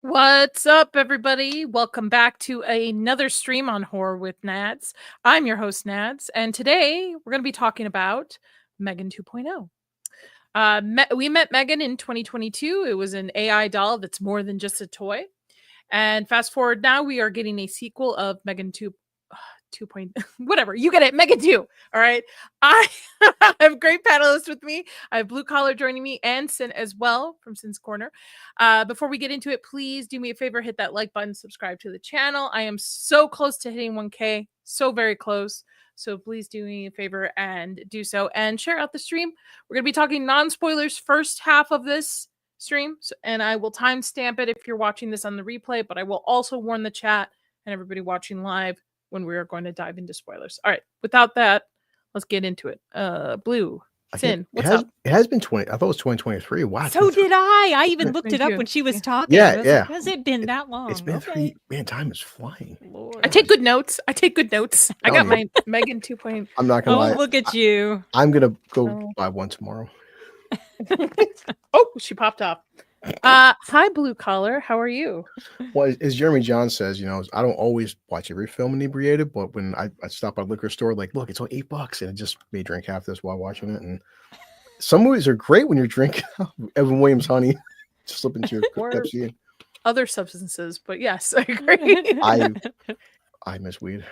What's up, everybody? Welcome back to another stream on Horror with Nads. I'm your host, Nads, and today we're going to be talking about Megan 2.0. We met Megan in 2022. It was an AI doll that's more than just a toy. And fast forward now, we are getting a sequel of Megan 2. Whatever, you get it, Megan 2. All right. I have great panelists with me. I have Blue Collar joining me and Sin as well from Sin's Corner. Before we get into it, please do me a favor, hit that like button, subscribe to the channel. I am so close to hitting 1K, so very close. So please do me a favor and do so and share out the stream. We're going to be talking non-spoilers first half of this stream, and I will timestamp it if you're watching this on the replay, but I will also warn the chat and everybody watching live when we are going to dive into spoilers. All right, without that, let's get into it. Blue, Sin, what's up? It has been 20. I thought it was 2023. Wow. So did I. I even looked it up when she was talking. Yeah. Like, has it been that long? It's been 3. Man, time is flying. Lord. I take good notes. I got my Megan 2.0. I'm not going to lie. Look at you. I'm going to go buy one tomorrow. Oh, she popped up. Hi, Blue Collar. How are you? Well, as Jeremy John says, I don't always watch every film inebriated, but when I stop at a liquor store, like, look, it's only $8, and it just made drink half this while watching it. And some movies are great when you're drinking Evan Williams honey, just slip into your Pepsi. And other substances, but yes, I agree. I miss weed.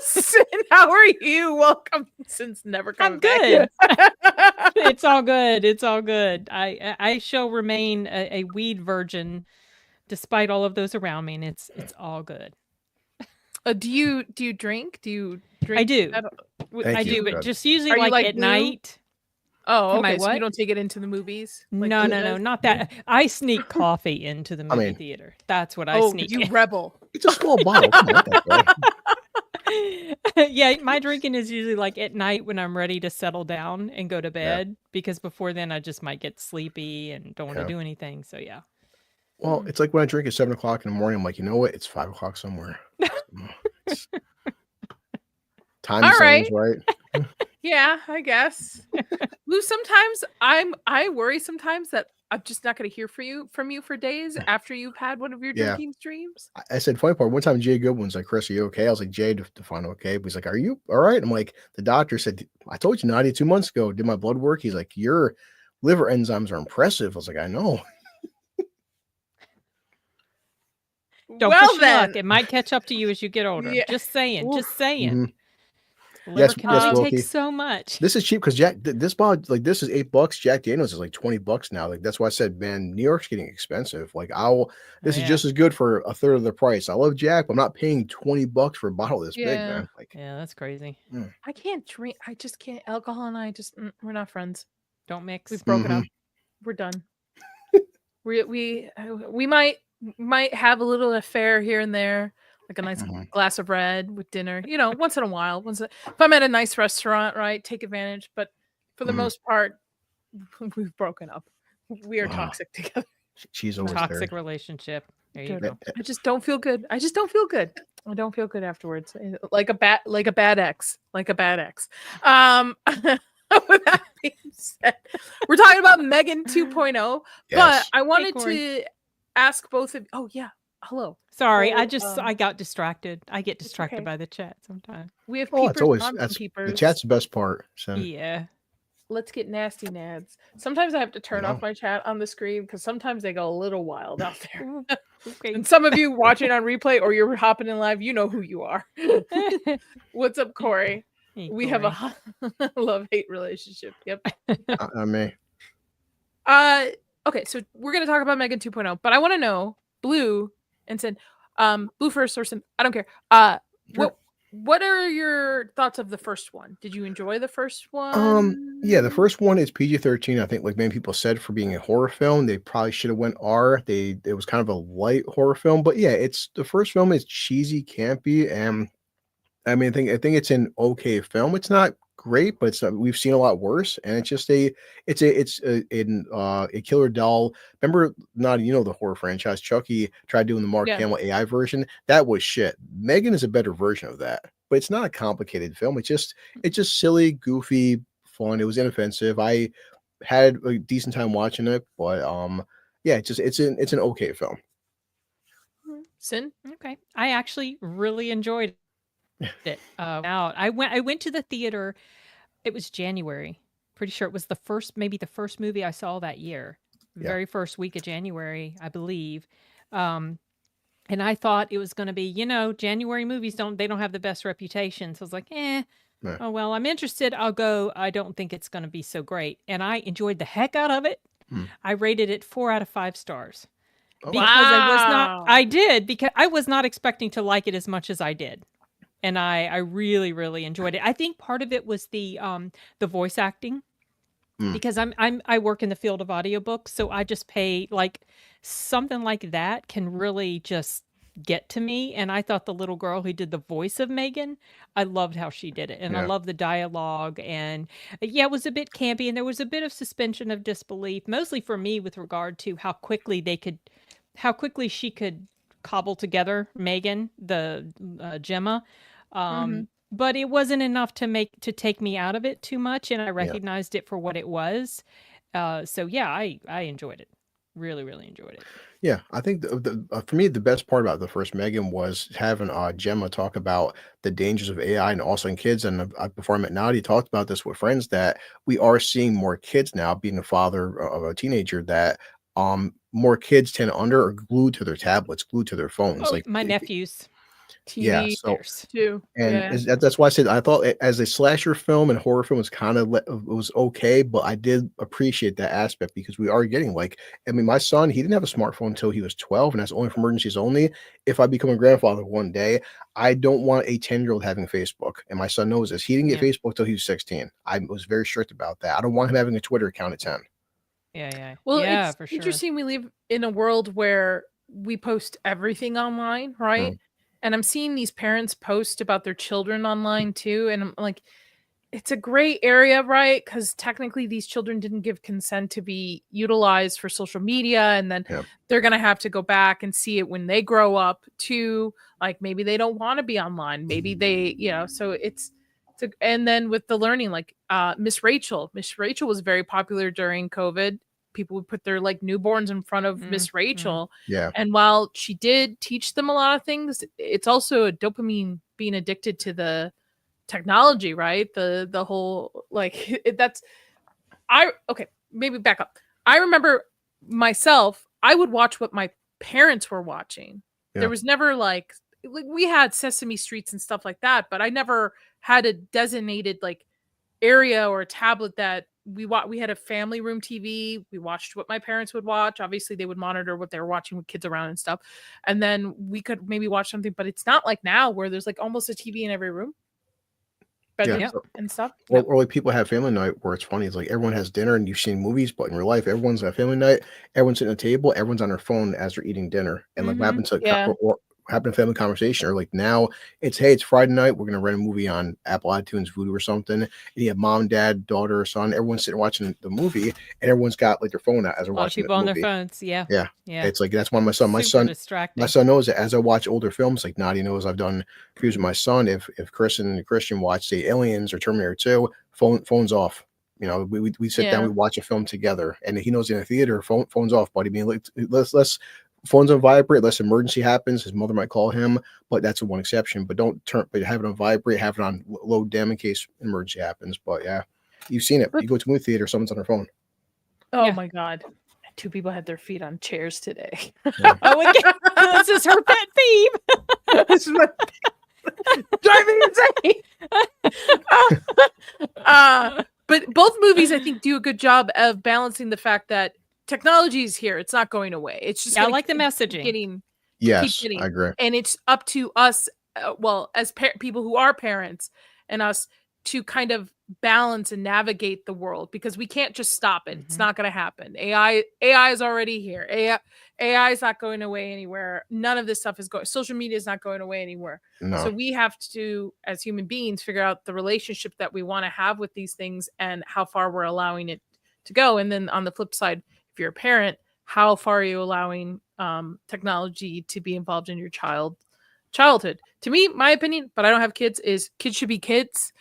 Sin, how are you? Welcome. Sin's never coming I'm good. back. It's all good. It's all good. I shall remain a weed virgin despite all of those around me, and it's all good. Do you drink? Do you drink? I do. I do, but just usually like at Blue? night. Oh, okay. So you don't take it into the movies? Like No, not that. I sneak coffee into the movie theater. That's what I sneak. You rebel. It's a small bottle. Come on, yeah, my drinking is usually like at night when I'm ready to settle down and go to bed, because before then I just might get sleepy and don't want to do anything. So yeah. Well, it's like when I drink at 7 o'clock in the morning. I'm like, you know what? It's 5 o'clock somewhere. Time zones, right? Yeah, I guess. Lou, sometimes I worry sometimes that I'm just not going to hear from you for days after you've had one of your drinking streams. I said, funny part, one time Jay Goodwin's like, Chris, are you okay? I was like, Jay, define okay. But he's like, are you all right? I'm like, the doctor said, I told you 92 months ago, did my blood work? He's like, your liver enzymes are impressive. I was like, I know. Don't push your luck. It might catch up to you as you get older. Yeah. Just saying. Oof. Just saying. Mm-hmm. Liver can only take so much. This is cheap because this bottle, like, this is $8. Jack Daniels is like $20 now. Like, that's why I said, man, New York's getting expensive. Like, this is just as good for a third of the price. I love Jack, but I'm not paying $20 for a bottle this big, man. Like, yeah, that's crazy. I can't drink. I just can't. Alcohol and I just we're not friends. Don't mix. We've broken up. We're done. we might have a little affair here and there. Like a nice glass of red with dinner, once in a while. If I'm at a nice restaurant, right, take advantage. But for the most part, we've broken up. We are toxic together. She's always toxic there. Relationship. There you go. I just don't feel good. I don't feel good afterwards. Like a bad ex. With that being said, we're talking about Megan 2.0. Yes. But I wanted to ask both of. Oh yeah. Hello. Sorry, I got distracted. I get distracted by the chat sometimes. We have peepers, it's always peepers. The chat's the best part. So yeah. Let's get nasty, Nads. Sometimes I have to turn off my chat on the screen because sometimes they go a little wild out there. Okay. And some of you watching on replay or you're hopping in live, you know who you are. What's up, Corey? Hey, we have a love-hate relationship. Yep. Amie. Okay, so we're gonna talk about Megan 2.0, but I want to know, Blue and Sin, Blue first or Sin, I don't care. Sure. What are your thoughts of the first one? Did you enjoy the first one? Yeah, the first one is PG-13. I think, like many people said, for being a horror film, they probably should have went R. It was kind of a light horror film, but yeah, the first film is cheesy, campy, and I mean, I think it's an okay film. It's not great, but we've seen a lot worse, and it's just a killer doll. Remember, the horror franchise Chucky tried doing the Mark Hamill AI version. That was shit. Megan is a better version of that, but it's not a complicated film. It's just silly, goofy, fun. It was inoffensive. I had a decent time watching it, but yeah, it's an okay film. Sin? Okay. I actually really enjoyed it. I went to the theater. It was January. Pretty sure it was maybe the first movie I saw that year. Yeah. Very first week of January, I believe. And I thought it was going to be, January movies don't have the best reputation. So I was like, Yeah. oh well, I'm interested. I'll go. I don't think it's going to be so great. And I enjoyed the heck out of it. I rated it 4 out of 5 stars. Oh, Because wow. I did because I was not expecting to like it as much as I did. And I really, really enjoyed it. I think part of it was the voice acting. Because I work in the field of audiobooks, so I just pay like something like that can really just get to me. And I thought the little girl who did the voice of Megan, I loved how she did it. And I Yeah. love the dialogue. And yeah, it was a bit campy and there was a bit of suspension of disbelief, mostly for me with regard to how quickly she could cobble together Megan, the Gemma. But it wasn't enough to take me out of it too much, and I recognized it for what it was. So yeah, I enjoyed it. Really, really enjoyed it. Yeah, I think for me the best part about the first Megan was having Gemma talk about the dangers of AI and also in kids. And before I met Nadi, talked about this with friends that we are seeing more kids now. Being a father of a teenager, that more kids tend to under or glued to their tablets, glued to their phones. Oh, Like my nephews. yeah, TV so too. and Yeah. that's why I said I thought as a slasher film and horror film was kind of it was okay, but I did appreciate that aspect because we are getting like I mean, my son he didn't have a smartphone until he was 12, and that's only for emergencies only. If I become a grandfather one day, I don't want a 10-year-old having Facebook, and my son knows this. He didn't get Yeah. Facebook till he was 16. I was very strict about that. I don't want him having a Twitter account at 10. Yeah. Well, Yeah, it's for sure. interesting. We live in a world where we post everything online, right? And I'm seeing these parents post about their children online too. And I'm like, it's a gray area, right? Because technically these children didn't give consent to be utilized for social media. And then Yeah. they're going to have to go back and see it when they grow up too. Like maybe they don't want to be online. Maybe they, so and then with the learning, like Miss Rachel was very popular during COVID. People would put their like newborns in front of Miss Rachel. Yeah. And while she did teach them a lot of things, it's also a dopamine being addicted to the technology, right? The whole like okay, maybe back up. I remember myself, I would watch what my parents were watching. Yeah. There was never like we had Sesame Streets and stuff like that, but I never had a designated like area or a tablet that we had a family room TV. We watched what my parents would watch. Obviously, they would monitor what they were watching with kids around and stuff. And then we could maybe watch something, but it's not like now where there's like almost a TV in every room. Bedrooms and stuff. Or like people have family night where it's funny. It's like everyone has dinner and you've seen movies, but in real life, everyone's at family night. Everyone's sitting at a table. Everyone's on their phone as they're eating dinner. And like what happened to happen to family conversation, or like now it's Friday night, we're gonna rent a movie on Apple iTunes, Vudu or something, and you have mom, dad, daughter, or son, everyone's sitting watching the movie, and everyone's got like their phone out as they're watching people the on movie. their phones. Yeah. It's like that's why my son distracting. my son knows that as I watch older films, like Nadi knows I've done reviews with my son. If Chris and Christian watch say Aliens or Terminator 2, phones off. We sit down, we watch a film together, and he knows in a theater, phones off, buddy. I mean, like, let's phones on vibrate unless emergency happens. His mother might call him, but that's the one exception. But but have it on vibrate, have it on low dim in case emergency happens. But yeah, you've seen it. You go to a movie theater, someone's on their phone. Oh my God. 2 people had their feet on chairs today. Yeah. This is her pet peeve. This is what driving insane. But both movies, I think, do a good job of balancing the fact that technology is here. It's not going away. It's just I like the messaging. Yes, I agree. And it's up to us, as people who are parents and us, to kind of balance and navigate the world, because we can't just stop it. It's not going to happen. AI is already here. AI is not going away anywhere. None of this stuff is going. Social media is not going away anywhere. No. So we have to, as human beings, figure out the relationship that we want to have with these things and how far we're allowing it to go. And then on the flip side, if you're a parent, how far are you allowing technology to be involved in your childhood? To me, my opinion, but I don't have kids, is kids should be kids.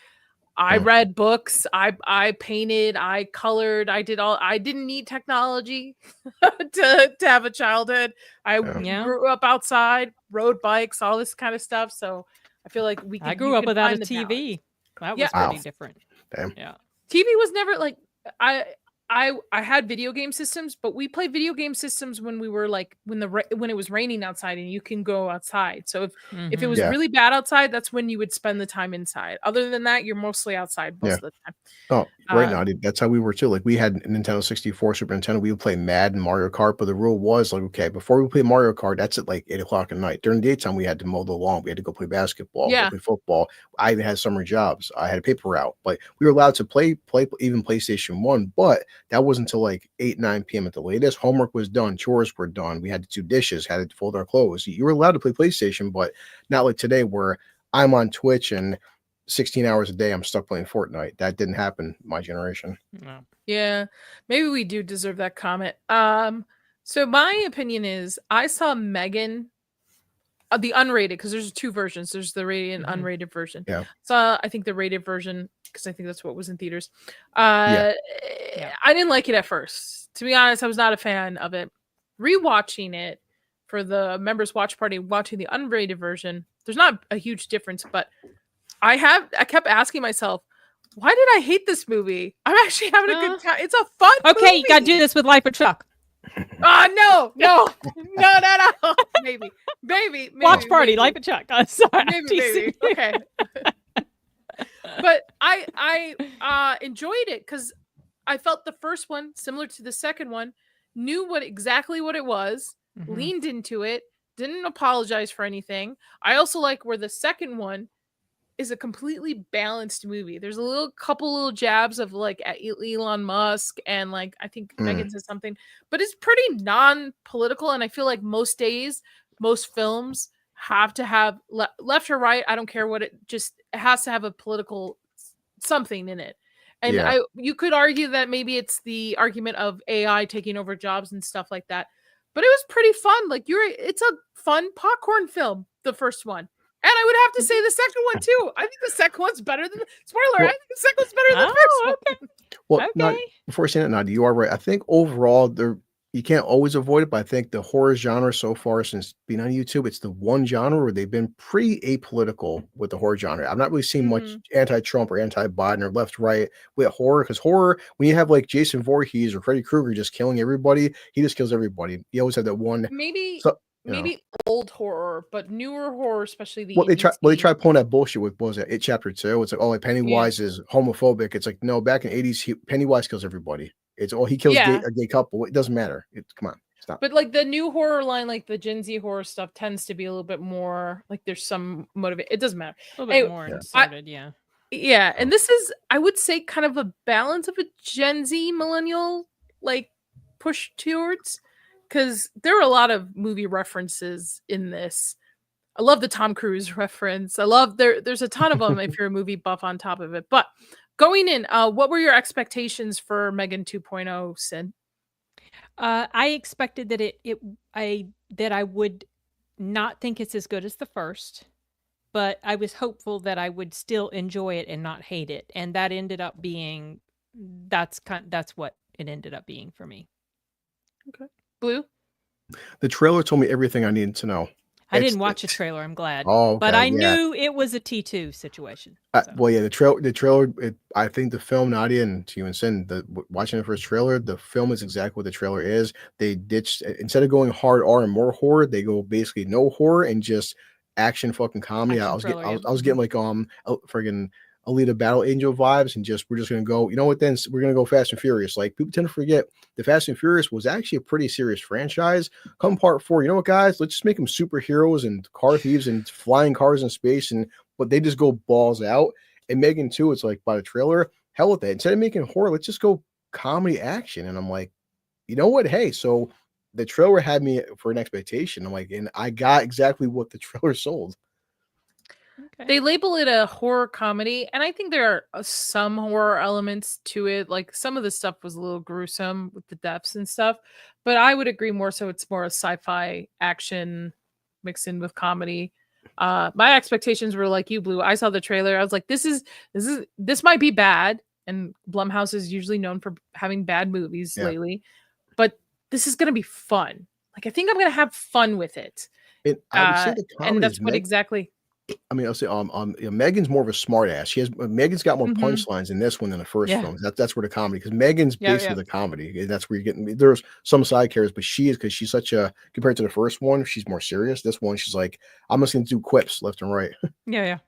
I read books, I painted, I colored, I didn't need technology to have a childhood. I Yeah. grew up outside, rode bikes, all this kind of stuff. So I feel like I you grew up could without a find the balance. TV. That Yeah. was pretty Wow. different. Damn. Yeah. TV was never like I had video game systems, but we played video game systems when we were like when it was raining outside and you can go outside. So if it was Yeah. really bad outside, that's when you would spend the time inside. Other than that, you're mostly outside most Yeah. of the time. Oh, right now, that's how we were too. Like we had Nintendo 64, Super Nintendo. We would play Madden, Mario Kart, but the rule was like, okay, before we play Mario Kart, that's at like 8 o'clock at night. During the daytime, we had to mow the lawn. We had to go play basketball, go Yeah. play football. I even had summer jobs. I had a paper route, but we were allowed to play even PlayStation 1, but that wasn't until like 8, 9 p.m. at the latest. Homework was done, chores were done. We had to do dishes, had to fold our clothes. You were allowed to play PlayStation, but not like today where I'm on Twitch and 16 hours a day I'm stuck playing Fortnite. That didn't happen my generation. No. Yeah, maybe we do deserve that comment. So my opinion is I saw Megan, the unrated, because there's two versions. There's the rated and unrated version. Yeah. So I think the rated version, because I think that's what was in theaters. Yeah. I didn't like it at first. To be honest, I was not a fan of it. Rewatching it for the members watch party, watching the unrated version, there's not a huge difference, but I kept asking myself, why did I hate this movie? I'm actually having a good time. It's a fun Okay, movie. you gotta do this with Life of Chuck. No. Maybe. Watch party, maybe. Life of Chuck. I'm sorry. Maybe. Okay. But I enjoyed it because I felt the first one, similar to the second one, knew exactly what it was, leaned into it, didn't apologize for anything. I also like where the second one is a completely balanced movie. There's a couple little jabs of like at Elon Musk and like I think Megan says something, but it's pretty non-political. And I feel like most days, most films have to have left or right. I don't care what it has to have a political something in it. And you could argue that maybe it's the argument of AI taking over jobs and stuff like that. But it was pretty fun. Like it's a fun popcorn film, the first one. And I would have to say the second one too. I think the second one's better than I think the second one's better than the first one. Well, Okay. Before saying it, Nadia, you are right. I think overall you can't always avoid it, but I think the horror genre so far since being on YouTube, it's the one genre where they've been pretty apolitical with the horror genre. I've not really seen much anti-Trump or anti-Biden or left-right with horror, because horror, when you have like Jason Voorhees or Freddy Krueger just killing everybody, he just kills everybody. You always have that one. Maybe old horror, but newer horror, especially the they try pulling that bullshit with, what was it Chapter 2? It's like, oh, like Pennywise is homophobic. It's like, no, back in the 80s Pennywise kills everybody. It's he kills a gay couple. It doesn't matter. Come on, stop. But like the new horror line, like the Gen Z horror stuff, tends to be a little bit more like there's some motivation. It doesn't matter. A little bit more inserted, yeah. And this is, I would say, kind of a balance of a Gen Z millennial like push towards. Because there are a lot of movie references in this. I love the Tom Cruise reference. I love there's a ton of them if you're a movie buff on top of it. But going in, what were your expectations for Megan 2.0, Sin? I expected that I would not think it's as good as the first, but I was hopeful that I would still enjoy it and not hate it. And that ended up being that's what it ended up being for me. Okay. Blue? The trailer told me everything I needed to know. I didn't watch the trailer. I'm glad. Oh, okay, but I knew it was a T2 situation. So. Well, yeah, the trailer. I think the film, Nadia, and to you and Sin, watching the first trailer, the film is exactly what the trailer is. They ditched, instead of going hard R and more horror, they go basically no horror and just action fucking comedy. I was getting like friggin' Alita Battle Angel vibes, and we're just gonna go. You know what? Then we're gonna go Fast and Furious. Like, people tend to forget the Fast and Furious was actually a pretty serious franchise. Come part 4, you know what, guys? Let's just make them superheroes and car thieves and flying cars in space, but they just go balls out. And Megan 2, it's like, by the trailer, hell with that. Instead of making horror, let's just go comedy action. And I'm like, you know what? Hey, so the trailer had me for an expectation. I'm like, and I got exactly what the trailer sold. Okay. They label it a horror comedy, and I think there are some horror elements to it. Like some of the stuff was a little gruesome with the deaths and stuff, but I would agree more so it's more a sci-fi action mixed in with comedy. My expectations were like you, Blue. I saw the trailer. I was like, this might be bad. And Blumhouse is usually known for having bad movies Yeah. lately, but this is gonna be fun. Like, I think I'm gonna have fun with it. And I would say the And comedy that's is what exactly. I mean, I'll say, Megan's more of a smart ass. Megan's got more Mhm. punchlines in this one than the first Yeah. film. That's where the comedy, because Megan's Yeah, basically yeah. the comedy. And that's where you're getting. There's some side characters, but because she's such a compared to the first one, she's more serious. This one, she's like, I'm just gonna do quips left and right. Yeah, yeah.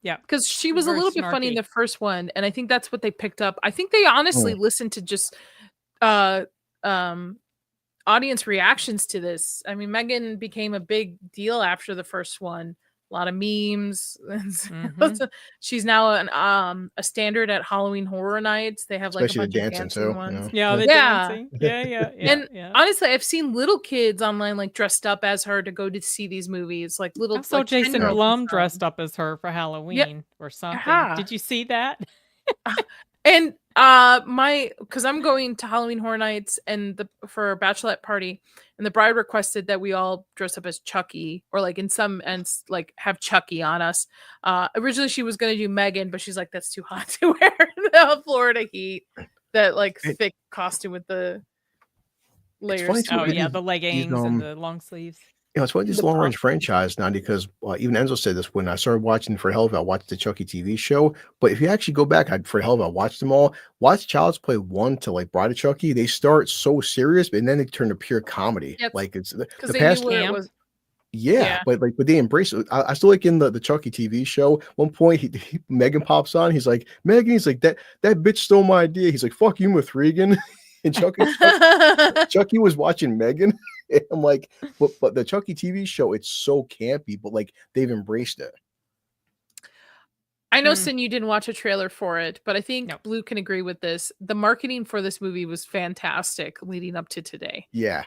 Yeah. Because she was a Very little bit funny in snarky. the first one, and I think that's what they picked up. I think they honestly Mm. listened to just uh um audience reactions to this. I mean, Megan became a big deal after the first one. A lot of memes. Mhm. She's now a standard at Halloween Horror Nights. They have like a Especially the bunch of dancing dancing too. ones. Yeah, the Yeah. dancing. Yeah, yeah, yeah, And yeah. honestly, I've seen little kids online like dressed up as her to go to see these movies, like I little saw like Jason 10-year-olds and Blum stuff. dressed up as her for Yeah. Halloween or something. Yeah. Did you see that? And because I'm going to Halloween Horror Nights and for a bachelorette party, and the bride requested that we all dress up as Chucky, or like in some ends like have Chucky on us. Originally she was gonna do Megan, but she's like, that's too hot to wear in the Florida heat. That like It- thick costume with the layers. funny, to too, Oh it. yeah, these- the leggings and the long sleeves. It's one of these The long range pump. franchise now because even Enzo said this when I started watching for hell of it, I watched the Chucky TV show. But if you actually go back, for hell of it, I watched them all. Watch Child's Play 1 to like Bride of Chucky. They start so serious, and then they turn to pure comedy. Yes, Like it's because the they knew past. where it Camp. was. Yeah, Yeah. but they embrace it. I still like in the Chucky TV show. One point, Megan pops on. He's like, Megan. He's like that bitch stole my idea. He's like, fuck you, Mithrigan. And Chucky was watching Megan. And I'm like, but the Chucky TV show, it's so campy, but like they've embraced it. I know, Mm. Sin, you didn't watch a trailer for it, but I think No. Blue can agree with this. The marketing for this movie was fantastic leading up to today. Yeah.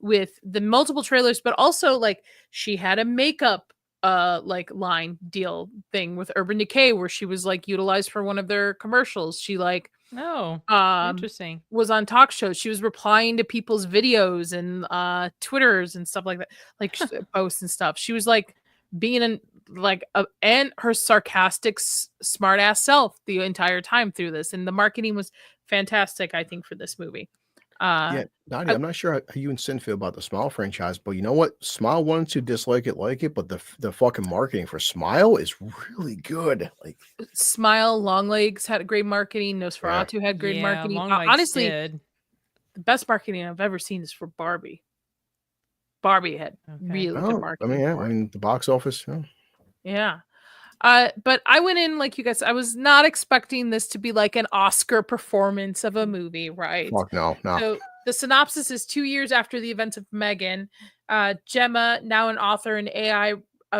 With the multiple trailers, but also like she had a makeup like line deal thing with Urban Decay where she was like utilized for one of their commercials. She like Oh, um interesting. was on talk shows. She was replying to people's videos and Twitters and stuff like that, like posts and stuff. She was like being and her sarcastic smart ass self the entire time through this, and the marketing was fantastic, I think, for this movie. Yeah, Nadia, I'm not sure how you and Sin feel about the Smile franchise, but you know what? Smile ones who dislike it like it, but the fucking marketing for Smile is really good. Like Smile, Longlegs had great marketing. Nosferatu had great Yeah, marketing. Longlegs Honestly, did. the best marketing I've ever seen is for Barbie. Barbie had really good I mean, marketing. yeah, for I it. mean the box office. Yeah. Yeah. But I went in like you guys, I was not expecting this to be like an Oscar performance of a movie, right? Fuck no. So the synopsis is 2 years after the events of Megan, Gemma, now an author and AI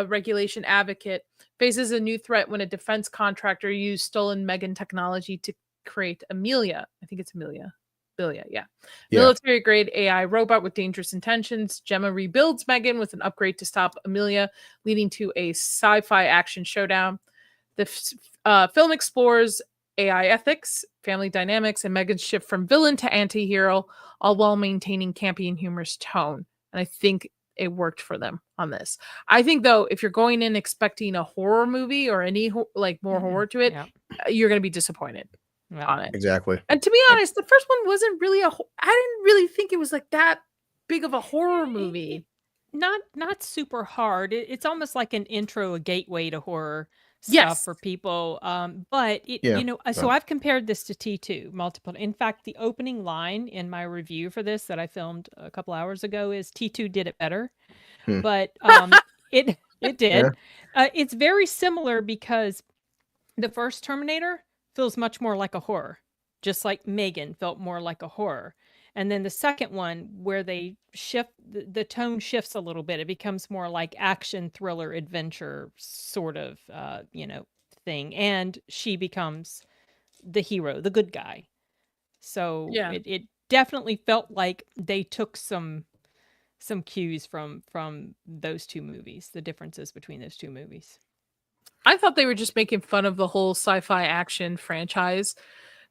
regulation advocate, faces a new threat when a defense contractor used stolen Megan technology to create Amelia. I think it's Amelia. Yeah. Military grade AI robot with dangerous intentions. Gemma rebuilds Megan with an upgrade to stop Amelia, leading to a sci-fi action showdown. The film explores AI ethics, family dynamics, and Megan's shift from villain to anti-hero, all while maintaining campy and humorous tone. And I think it worked for them on this. I think, though, if you're going in expecting a horror movie or any more horror to it, you're going to be disappointed on it. Exactly. And to be honest, the first one wasn't really I didn't really think it was like that big of a horror movie. Not super hard. It's almost like an intro, a gateway to horror stuff Yes. for people. But so I've compared this to T2 multiple. In fact, the opening line in my review for this that I filmed a couple hours ago is T2 did it better. But it did. Yeah. It's very similar because the first Terminator feels much more like a horror, just like Megan felt more like a horror. And then the second one, where they shift, the tone shifts a little bit. It becomes more like action, thriller, adventure sort of, thing. And she becomes the hero, the good guy. So it definitely felt like they took some cues from those two movies, the differences between those two movies. I thought they were just making fun of the whole sci-fi action franchise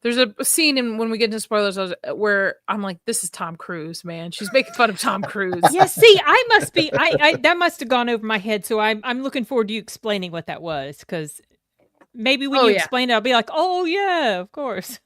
There's a scene in when we get into spoilers where I'm like, this is Tom Cruise, man. She's making fun of Tom Cruise. Yeah, see, I must be. I that must have gone over my head. So I'm looking forward to you explaining what that was, because maybe when you explain it, I'll be like, oh yeah, of course.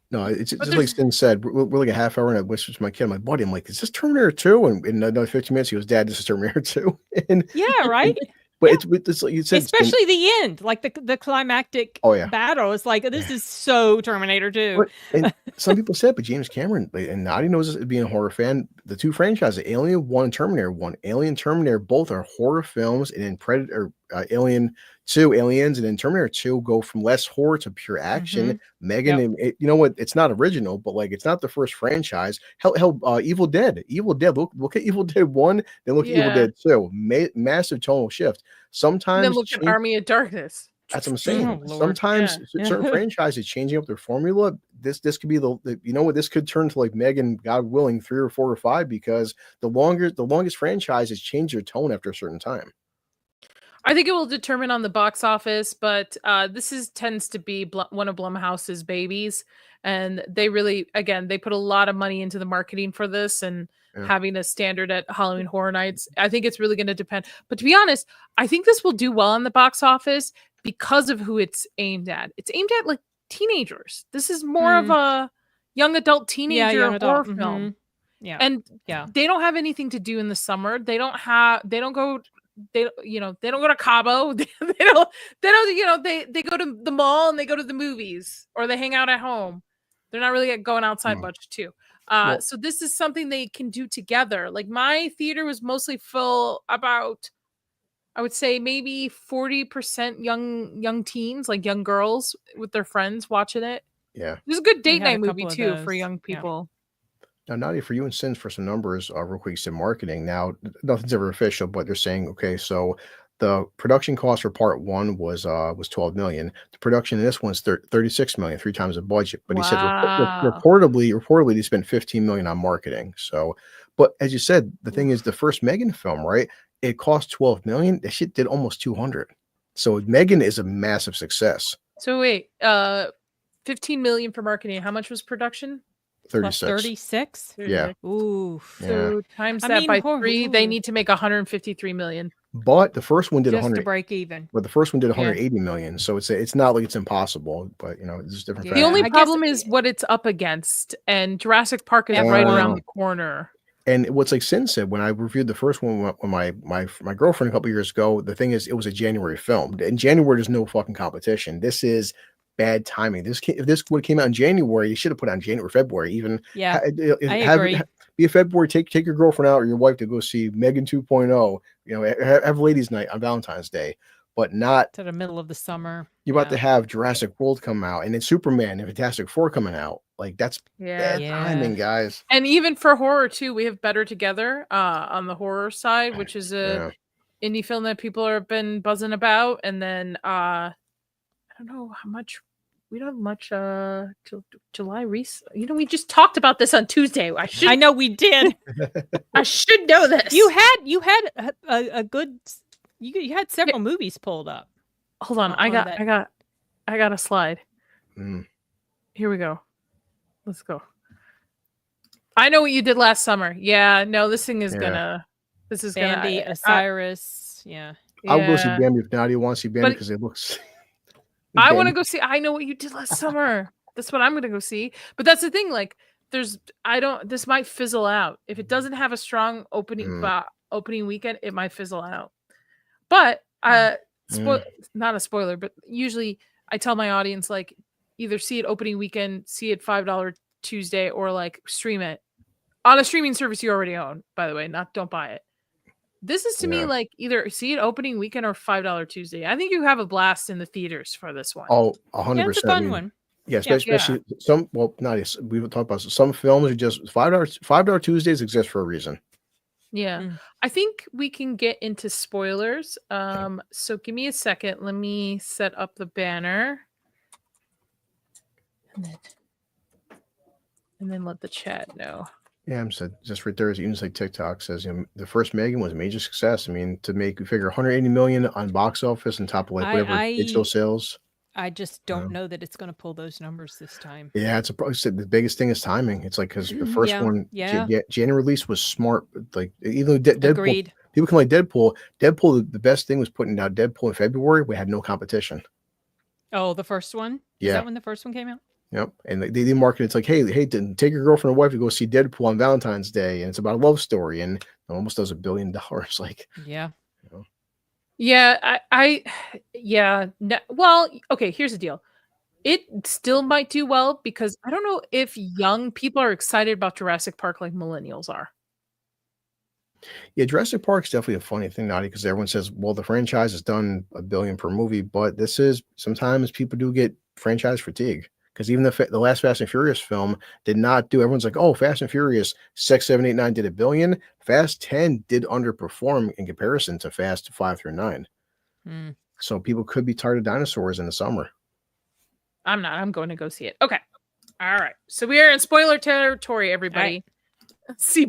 No, it's just like Sin said. We're like a half hour, and I whispered to my kid, my buddy, I'm like, "Is this Terminator 2?" And in another 15 minutes, he goes, "Dad, this is Terminator 2." And yeah, right. But it's like you said, especially the end, like the climactic battle. It's like, this is so Terminator 2. And some people said, but James Cameron and Naughty knows this, being a horror fan, the two franchises, Alien 1 and Terminator 1, Alien and Terminator, both are horror films, and then Predator, Alien 2, Aliens, and then Terminator 2 go from less horror to pure action. Megan, and you know what? It's not original, but like it's not the first franchise. Hell, Evil Dead. Look at Evil Dead 1, then look at Evil Dead 2. Massive tonal shift. Sometimes then look at Army of Darkness. That's what I'm saying. Sometimes certain franchises changing up their formula. This could be the you know what, this could turn to like Megan, God willing, 3 or 4 or 5, because the longest franchises change their tone after a certain time. I think it will determine on the box office, but this tends to be one of Blumhouse's babies, and they really, again, they put a lot of money into the marketing for this and having a standard at Halloween Horror Nights. I think it's really going to depend. But to be honest, I think this will do well on the box office because of who it's aimed at. It's aimed at like teenagers. This is more of a young adult teenager horror film. Yeah. And they don't have anything to do in the summer. They don't go to Cabo. They go to the mall and they go to the movies, or they hang out at home. They're not really going outside much too. So this is something they can do together. Like my theater was mostly full, about, I would say maybe 40% young teens, like young girls with their friends watching it. Yeah. It was a good date night movie too for young people. Now, Nadia, for you and Sins, for some numbers, real quick, some marketing. Now, nothing's ever official, but they're saying, okay, so the production cost for part 1 was 12 million. The production in this one's 36 million, 3 times the budget. But he said reportedly they spent 15 million on marketing. So, but as you said, the thing is, the first Megan film, right? It cost 12 million. That shit did almost 200. So Megan is a massive success. So wait, 15 million for marketing. How much was production? 36. Yeah. Ooh. So times that by 3, they need to make 153 million. But the first one did just 100 to break even. But the first one did 180 million. So it's not like it's impossible, but you know, it's just different. The only problem is what it's up against, and Jurassic Park is right around the corner. And what's like Sin said, when I reviewed the first one with my girlfriend a couple years ago, the thing is, it was a January film. In January, there's no fucking competition. This is bad timing. If this would have came out in January, you should have put it on January, February, even. Yeah, I agree. Be a February. Take your girlfriend out or your wife to go see Megan 2.0. You know, have ladies' night on Valentine's Day, but not to the middle of the summer. You're about to have Jurassic World come out, and then Superman and Fantastic Four coming out. Like that's bad timing, guys. And even for horror too, we have Better Together on the horror side, which is a indie film that people have been buzzing about. And then I don't know how much. We don't have much July you know, we just talked about this on Tuesday. I know we did. I should know this. You had a good you had several movies pulled up. Hold on. I got a slide. Here we go. Let's go. I know what you did last summer. Yeah, no, this thing is gonna Bambi, Osiris. I'll go see Bambi if Nadia wants to see Bambi because it looks I want to go see. I know what you did last summer. That's what I'm going to go see. But that's the thing. Like, this might fizzle out if it doesn't have a strong opening weekend. It might fizzle out. But not a spoiler. But usually, I tell my audience, like, either see it opening weekend, see it $5 Tuesday, or like stream it on a streaming service you already own. By the way, don't buy it. This is to me like either see it opening weekend or $5 Tuesday. I think you have a blast in the theaters for this one. Oh, 100%. It's a fun one. Yeah, especially some. Well, not we will talk about some films are just $5 Tuesdays exist for a reason. Yeah, I think we can get into spoilers. So give me a second. Let me set up the banner, and then let the chat know. Yeah, I'm said just right there. Even like TikTok says, the first Megan was a major success. I mean, to make you figure 180 million on box office on top of like whatever digital sales. I just don't know that it's going to pull those numbers this time. Yeah, it's the biggest thing is timing. It's like because the first one, Yeah. January release was smart. Like even though Deadpool, Agreed. people can like Deadpool. Deadpool, the best thing was putting out Deadpool in February. We had no competition. Oh, the first one? Is Yeah. that when the first one came out? Yep. And they market it's like, hey, take your girlfriend or wife to go see Deadpool on Valentine's Day, and it's about a love story, and it almost does $1 billion. Like, Yeah. you know. Yeah, well, okay, here's the deal. It still might do well because I don't know if young people are excited about Jurassic Park like millennials are. Yeah, Jurassic Park's definitely a funny thing, Naughty, because everyone says, well, the franchise has done $1 billion per movie, but this is sometimes people do get franchise fatigue. Because even the last Fast and Furious film did not do. Everyone's like, oh, Fast and Furious 6, 7, 8, 9 did $1 billion. Fast 10 did underperform in comparison to Fast 5 through 9. So people could be tired of dinosaurs in the summer. I'm not. I'm going to go see it. Okay. All right. So we are in spoiler territory, everybody. See,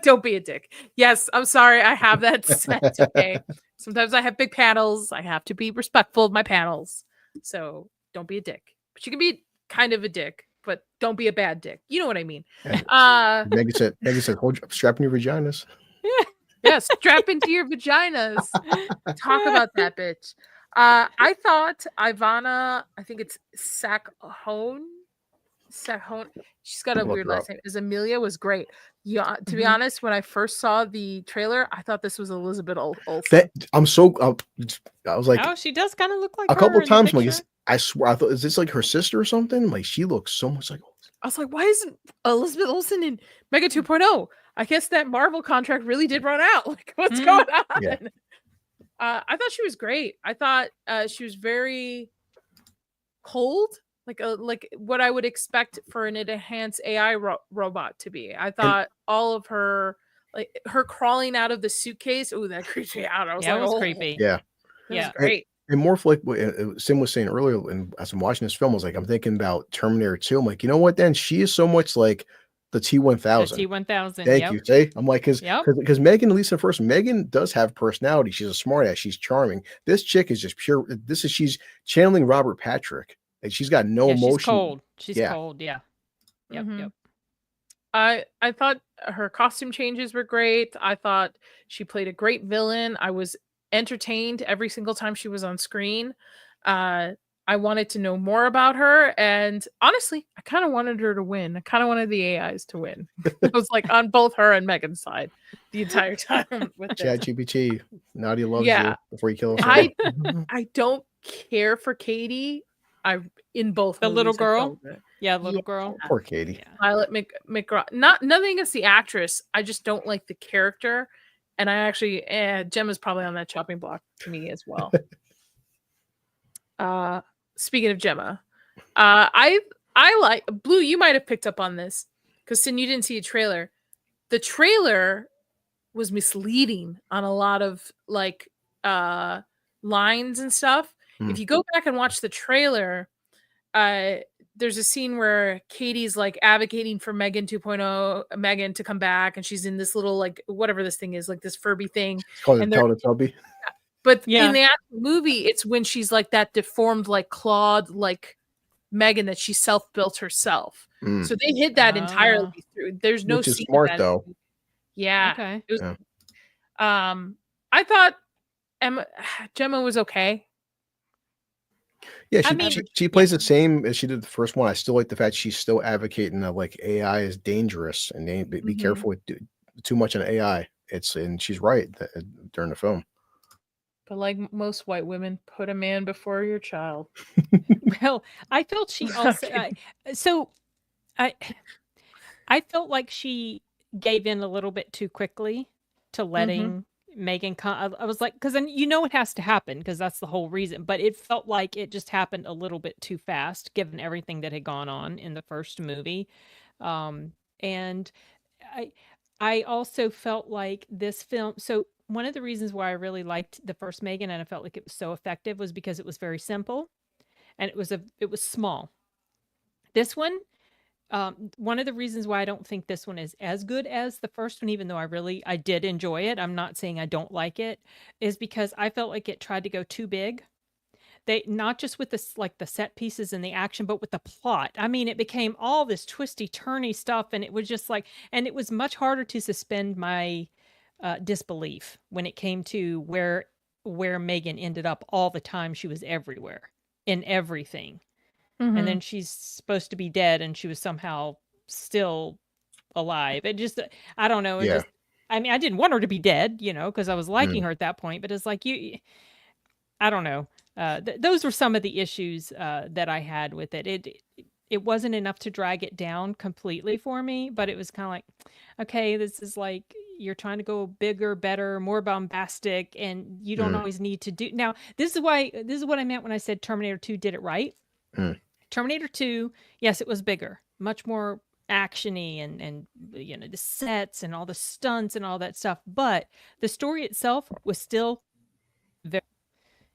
don't be a dick. Yes, I'm sorry. I have that set. Okay. Sometimes I have big panels. I have to be respectful of my panels. So don't be a dick. But you can be kind of a dick, but don't be a bad dick. You know what I mean? Megan said, strap in your vaginas. Yeah, strap into your vaginas. Talk about that bitch. I thought Ivanna, I think it's Sakhno. She's got a weird last name. As Amelia was great. Yeah, to be honest, when I first saw the trailer, I thought this was Elizabeth Olsen. I was like, oh, she does kind of look like a her couple in times. the Like, picture. I swear, I thought, is this like her sister or something? Like, she looks so much like. I was like, why isn't Elizabeth Olsen in Mega 2.0? I guess that Marvel contract really did run out. Like, what's going on? Yeah. I thought she was great. I thought she was very cold, like what I would expect for an enhanced AI robot to be. I thought all of her, like her crawling out of the suitcase. Oh, that creeped me out. I was like, it was oh, creepy. Yeah, that was great. And more for like Sim was saying earlier, and as I'm watching this film, I was like, I'm thinking about Terminator 2. I'm like, you know what? Then she is so much like the T-1000. The T-1000. Thank you. See, I'm like, because Megan, at least at first, Megan does have personality. She's a smart ass. She's charming. This chick is just pure. She's channeling Robert Patrick. Like, she's got no emotion. She's cold. She's cold. Yeah. Yep. I thought her costume changes were great. I thought she played a great villain. I was entertained every single time she was on screen. I wanted to know more about her, and honestly, I kind of wanted her to win. I kind of wanted the AIs to win. I was like on both her and Megan's side the entire time. With ChatGPT, Nadia loves you before you kill us. I don't care for Cady. In both the movies, little girl. Little girl. Poor Cady. Yeah. Violet McGraw. Nothing against the actress. I just don't like the character. And I actually, Gemma's probably on that chopping block to me as well. Speaking of Gemma, I like Blue. You might have picked up on this because Sin, you didn't see a trailer. The trailer was misleading on a lot of like lines and stuff. If you go back and watch the trailer, there's a scene where Cady's like advocating for Megan 2.0, Megan to come back, and she's in this little like whatever this thing is, like this Furby thing. It's called a Tubby. But in the actual movie, it's when she's like that deformed, like clawed, like Megan that she self-built herself. So they hid that entirely through. There's no which is scene smart of that though. Yeah. Okay. It was, I thought Gemma was okay. Yeah, she plays the same as she did the first one. I still like the fact she's still advocating that like AI is dangerous and be careful with too much on AI. And she's right during the film. But like most white women, put a man before your child. Well, I felt she also. I felt like she gave in a little bit too quickly to letting Megan come. I was like, because then it has to happen because that's the whole reason. But it felt like it just happened a little bit too fast, given everything that had gone on in the first movie. And I also felt like this film. So one of the reasons why I really liked the first Megan and I felt like it was so effective was because it was very simple, and it was small. This one. One of the reasons why I don't think this one is as good as the first one, even though I did enjoy it, I'm not saying I don't like it, is because I felt like it tried to go too big. they not just with this like the set pieces and the action, but with the plot. I mean, it became all this twisty turny stuff, and it was just like, and it was much harder to suspend my disbelief when it came to where Megan ended up all the time. She was everywhere in everything, and then she's supposed to be dead, and she was somehow still alive. It just, I don't know. It Yeah. just, I mean, I didn't want her to be dead, because I was liking her at that point, but it's like I don't know. Those were some of the issues that I had with it. It wasn't enough to drag it down completely for me, but it was kind of like, okay, this is like you're trying to go bigger, better, more bombastic, and you don't always need to do. Now, this is what I meant when I said Terminator 2 did it right. Terminator 2, yes, it was bigger, much more actiony, and the sets and all the stunts and all that stuff, but the story itself was still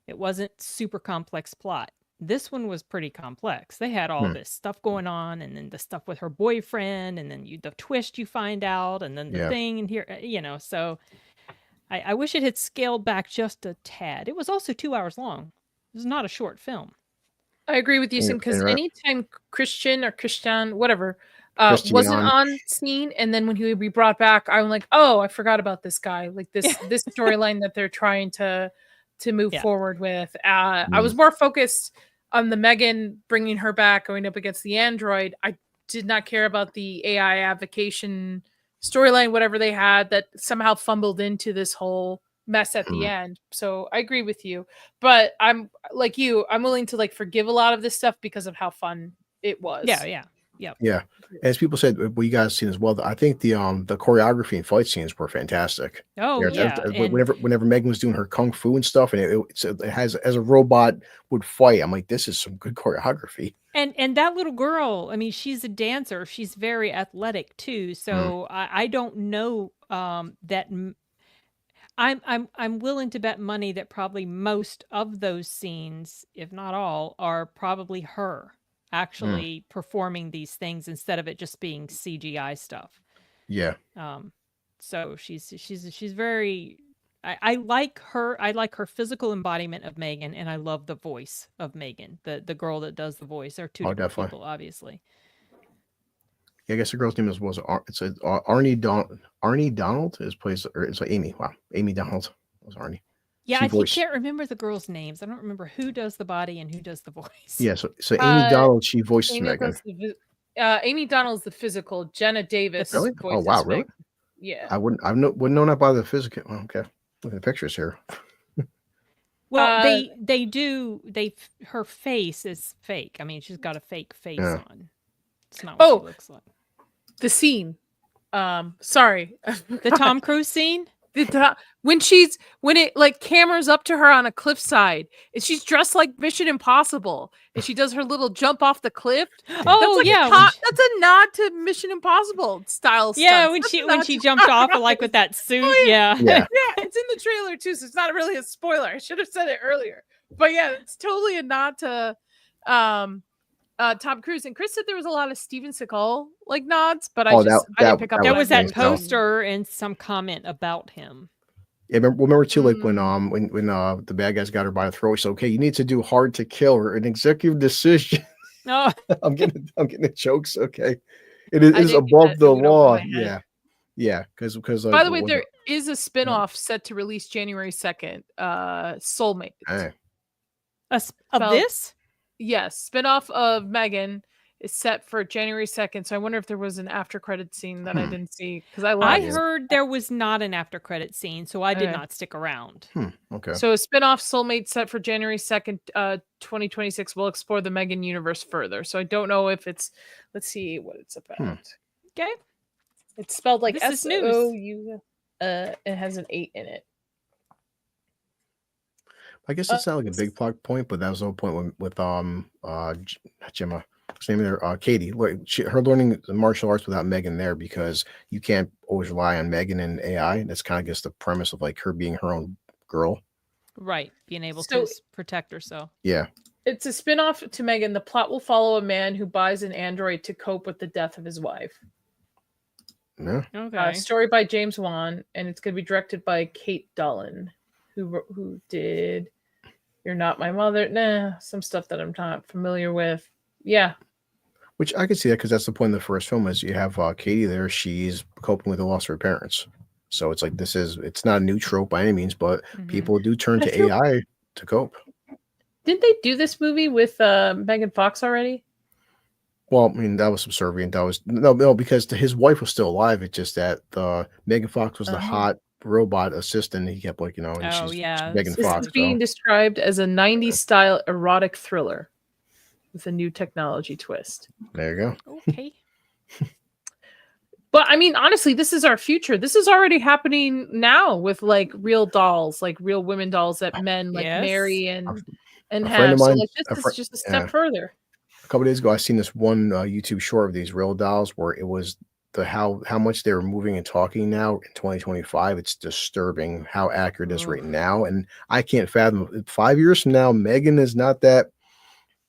it wasn't super complex plot. This one was pretty complex. They had all this stuff going on, and then the stuff with her boyfriend, and then the twist you find out, and then the thing in here, so I wish it had scaled back just a tad. It was also 2 hours long. It was not a short film. I agree with you, Sim, because anytime Christian, whatever, wasn't on scene, and then when he would be brought back, I'm like, oh, I forgot about this guy. Like this storyline that they're trying to move forward with. I was more focused on the Megan bringing her back, going up against the android. I did not care about the AI avocation storyline, whatever they had, that somehow fumbled into this whole mess at the end. So I agree with you, but I'm like you, I'm willing to like forgive a lot of this stuff because of how fun it was. Yeah. As people said, what you guys seen as well, I think the choreography and fight scenes were fantastic. Whenever Megan was doing her kung fu and stuff, and it has as a robot would fight, I'm like, this is some good choreography. And that little girl, I mean, she's a dancer. She's very athletic too. So I don't know that. I'm willing to bet money that probably most of those scenes, if not all, are probably her actually performing these things instead of it just being CGI stuff. Yeah. So she's very. I like her. I like her physical embodiment of Megan, and I love the voice of Megan, the girl that does the voice. They're two different people, obviously. Yeah, I guess the girl's name was Arnie Donald it's like Amie. Wow, Amie Donald was Arnie. Yeah, I can't remember the girls' names. I don't remember who does the body and who does the voice. Yeah, so Amie Donald, she voices Megan. Amie Donald's the physical. Jenna Davis. Really? Oh wow, really? Megan. Yeah. I wouldn't know that by the physical. Oh, okay, look at the pictures here. Well, her face is fake. I mean, she's got a fake face on. It's not what she looks like. The scene. Sorry. The Tom Cruise scene? When it like cameras up to her on a cliffside, and she's dressed like Mission Impossible, and she does her little jump off the cliff. Oh, that's a nod to Mission Impossible style. Yeah, when she jumped off like with that suit. Yeah, it's in the trailer too, so it's not really a spoiler. I should have said it earlier, but yeah, it's totally a nod to Tom Cruise. And Chris said there was a lot of Steven Seagal like nods, but I didn't pick up. There was that poster and some comment about him. Yeah, remember too, like when the bad guys got her by the throat. So okay, you need to do hard to kill her, an executive decision. Oh, I'm getting the jokes. Okay, it is above the law. Yeah, because by the way, there is a spinoff set to release January 2nd. Soulmate. Hey. Of this. Yes, spinoff of Megan is set for January 2nd. So I wonder if there was an after credit scene that I didn't see, because I heard there was not an after credit scene, so I did not stick around. Okay. So a spinoff Soulmate set for January 2nd, 2026 will explore the Megan universe further. So I don't know if it's. Let's see what it's about. Okay. It's spelled like SOU. It has an 8 in it. I guess it's not like a big plot point, but that was the whole point with Gemma. What's the name of her? Cady. Her learning the martial arts without Megan there, because you can't always rely on Megan and AI. That's kind of just the premise of like her being her own girl. Right. Being able to protect herself. Yeah. It's a spinoff to Megan. The plot will follow a man who buys an android to cope with the death of his wife. Yeah. Okay. Story by James Wan, and it's going to be directed by Kate Dolan, who did You're Not My Mother. Nah, some stuff that I'm not familiar with. Yeah. Which I could see that because that's the point of the first film is you have Cady there. She's coping with the loss of her parents. So it's like it's not a new trope by any means, but people do turn to AI to cope. Didn't they do this movie with Megan Fox already? Well, I mean, that was subservient. That was no, because his wife was still alive. It's just that Megan Fox was the hot robot assistant. He kept like, and she's Megan Fox. This is being described as a 90s style erotic thriller with a new technology twist. There you go. Okay. But I mean, honestly, this is our future. This is already happening now with like real dolls, like real women dolls that men like marry and have. So like this is just a step further. A couple days ago, I seen this one YouTube short of these real dolls where it was how much they were moving and talking now in 2025. It's disturbing how accurate it is right now, and I can't fathom 5 years from now. Megan is not that.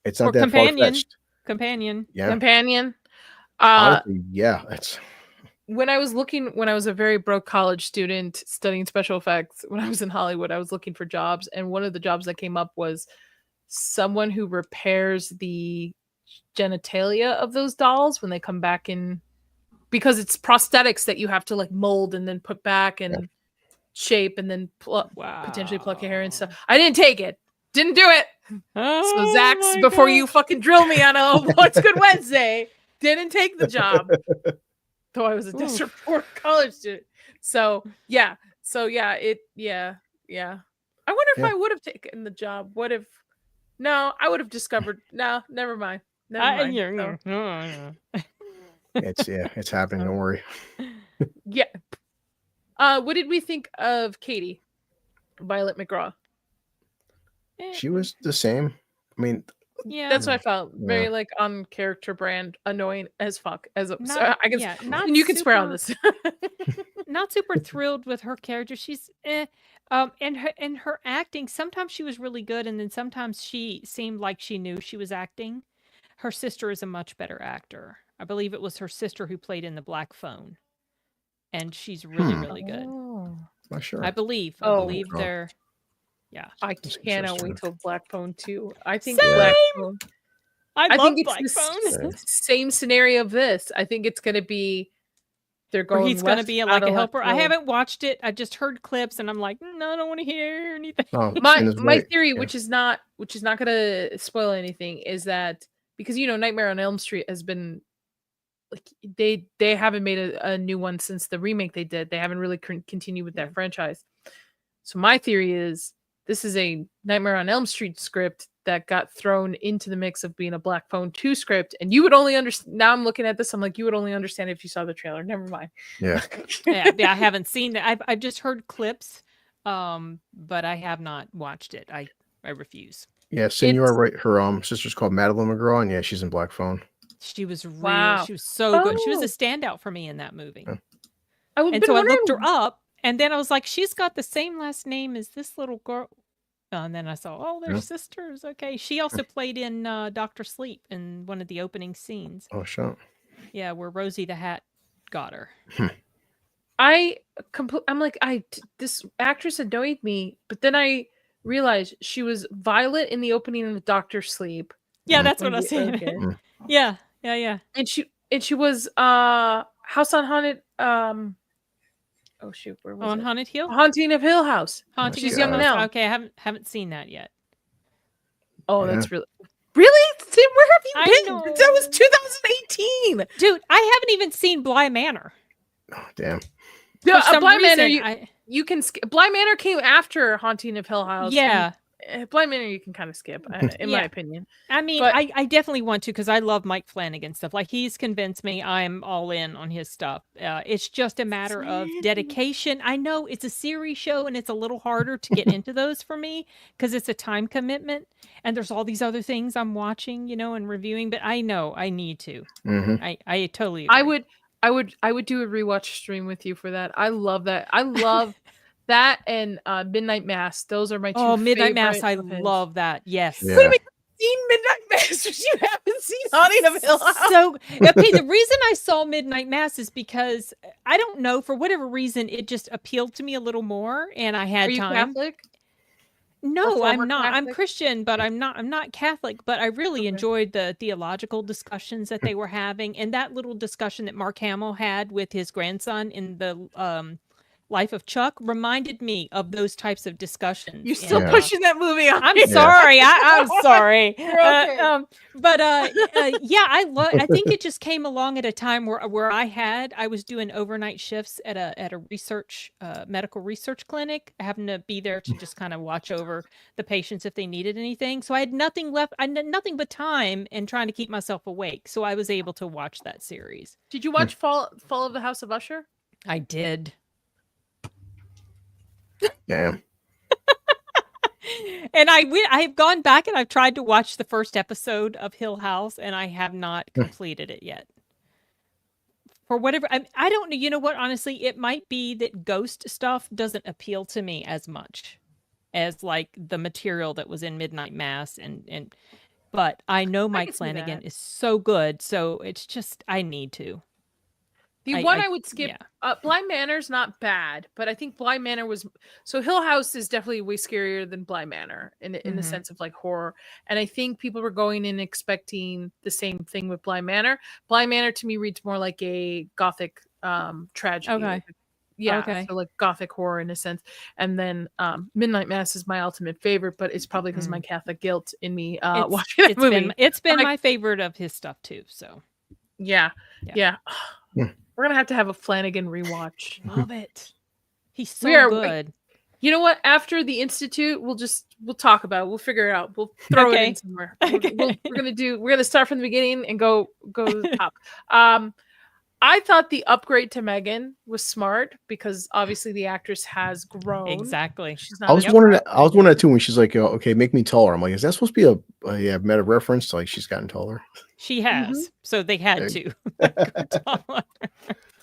It's not that far-fetched. Companion. Honestly, yeah, that's. When I was a very broke college student studying special effects, when I was in Hollywood, I was looking for jobs, and one of the jobs that came up was someone who repairs the genitalia of those dolls when they come back in, because it's prosthetics that you have to like mold and then put back and shape and then potentially pluck your hair and stuff. I didn't take it. Didn't do it. So Zach's, before you fucking drill me on What's Good Wednesday, didn't take the job. Though I was a district 4 college student. I wonder if I would have taken the job. I would have discovered. No, never mind. It's happening. Don't worry. Yeah. What did we think of Cady, Violet McGraw? She was the same. I mean, that's what I felt. Very like on character brand, annoying as fuck. I guess you can swear on this. Not super thrilled with her character. She's and her acting. Sometimes she was really good, and then sometimes she seemed like she knew she was acting. Her sister is a much better actor. I believe it was her sister who played in The Black Phone, and she's really really good. Not sure. I believe they're. Yeah, I cannot wait till Black Phone 2. I think Same! Black Phone. I think Black it's Phone. the same scenario of this. I think it's going to be they're going. He's going to be like a helper. I haven't watched it. I just heard clips, and I'm like, no, I don't want to hear anything. My theory, which is not going to spoil anything, is that because Nightmare on Elm Street has been like they haven't made a new one since the remake they did. They haven't really continued with that franchise. So my theory is, this is a Nightmare on Elm Street script that got thrown into the mix of being a Black Phone 2 script. And you would only understand. Now I'm looking at this. I'm like, you would only understand if you saw the trailer. Never mind. Yeah. I haven't seen that. I've just heard clips, but I have not watched it. I refuse. Yeah, Senora, right? Her sister's called Madeline McGraw, and she's in Black Phone. She was she was so good. She was a standout for me in that movie. Yeah. I looked her up. And then I was like, she's got the same last name as this little girl. And then I saw, they're sisters. Okay. She also played in Dr. Sleep in one of the opening scenes. Oh, sure. Yeah, where Rosie the Hat got her. I'm like, this actress annoyed me, but then I realized she was Violet in the opening of Dr. Sleep. Yeah, that's what I was saying. Yeah. And she was House on Haunted. Oh shoot, where was on it? Haunted Hill? Haunting of Hill House. She's young now. Okay, I haven't seen that yet. Oh, that's really. Tim, where have you been? Know. That was 2018. Dude, I haven't even seen Bly Manor. Oh, damn. Bly Manor, you can skip. Bly Manor came after Haunting of Hill House. Yeah. Bly Manor you can kind of skip, in my opinion. I mean, I definitely want to, because I love Mike Flanagan stuff. Like, he's convinced me I'm all in on his stuff. It's just a matter of dedication. I know it's a series show, and it's a little harder to get into those for me, because it's a time commitment, and there's all these other things I'm watching, and reviewing, but I know I need to. Mm-hmm. I totally agree. I would do a rewatch stream with you for that. I love that. I love that and Midnight Mass. Those are my two. Oh, Midnight Mass! I love that. Yes. Yeah. What do you mean you've seen Midnight Mass? You haven't seen Haunting of Hill House. So okay, the reason I saw Midnight Mass is because I don't know, for whatever reason, it just appealed to me a little more, and I had time. Are you Catholic? No, former I'm not. I'm Catholic? Christian, but I'm not Catholic, but I really Okay. enjoyed the theological discussions that they were having, and that little discussion that Mark Hamill had with his grandson in the Life of Chuck reminded me of those types of discussions. You're still And Yeah. pushing that movie on I'm me. sorry. I'm sorry. You're okay. But yeah, I think it just came along at a time where I was doing overnight shifts at a research medical research clinic, having to be there to just kind of watch over the patients if they needed anything. So I had nothing left. I had nothing but time and trying to keep myself awake. So I was able to watch that series. Did you watch Fall of the House of Usher? I did. Damn. And I've gone back and I've tried to watch the first episode of Hill House, and I have not completed it yet. For whatever, I don't know. You know what? Honestly, it might be that ghost stuff doesn't appeal to me as much as like the material that was in Midnight Mass, but I know Mike can see Flanagan that. is so good, so it's just I need to. The one I would skip, yeah. Bly Manor's not bad, but I think Bly Manor was so Hill House is definitely way scarier than Bly Manor in the sense of like horror. And I think people were going in expecting the same thing with Bly Manor. Bly Manor to me reads more like a gothic tragedy. Okay. Yeah, Okay. so like gothic horror in a sense. And then Midnight Mass is my ultimate favorite, but it's probably because of my Catholic guilt in me watching that movie. It's been my favorite of his stuff too. So yeah. We're gonna have to have a Flanagan rewatch. Love it. He's so good. You know what? After the Institute, we'll talk about it. We'll figure it out. We'll throw it in somewhere. We're gonna start from the beginning and go to the top. I thought the upgrade to Megan was smart because obviously the actress has grown. Exactly. She's not I was wondering that too when she's like, okay, make me taller. I'm like, is that supposed to be a meta reference to like she's gotten taller? She has, so they had to.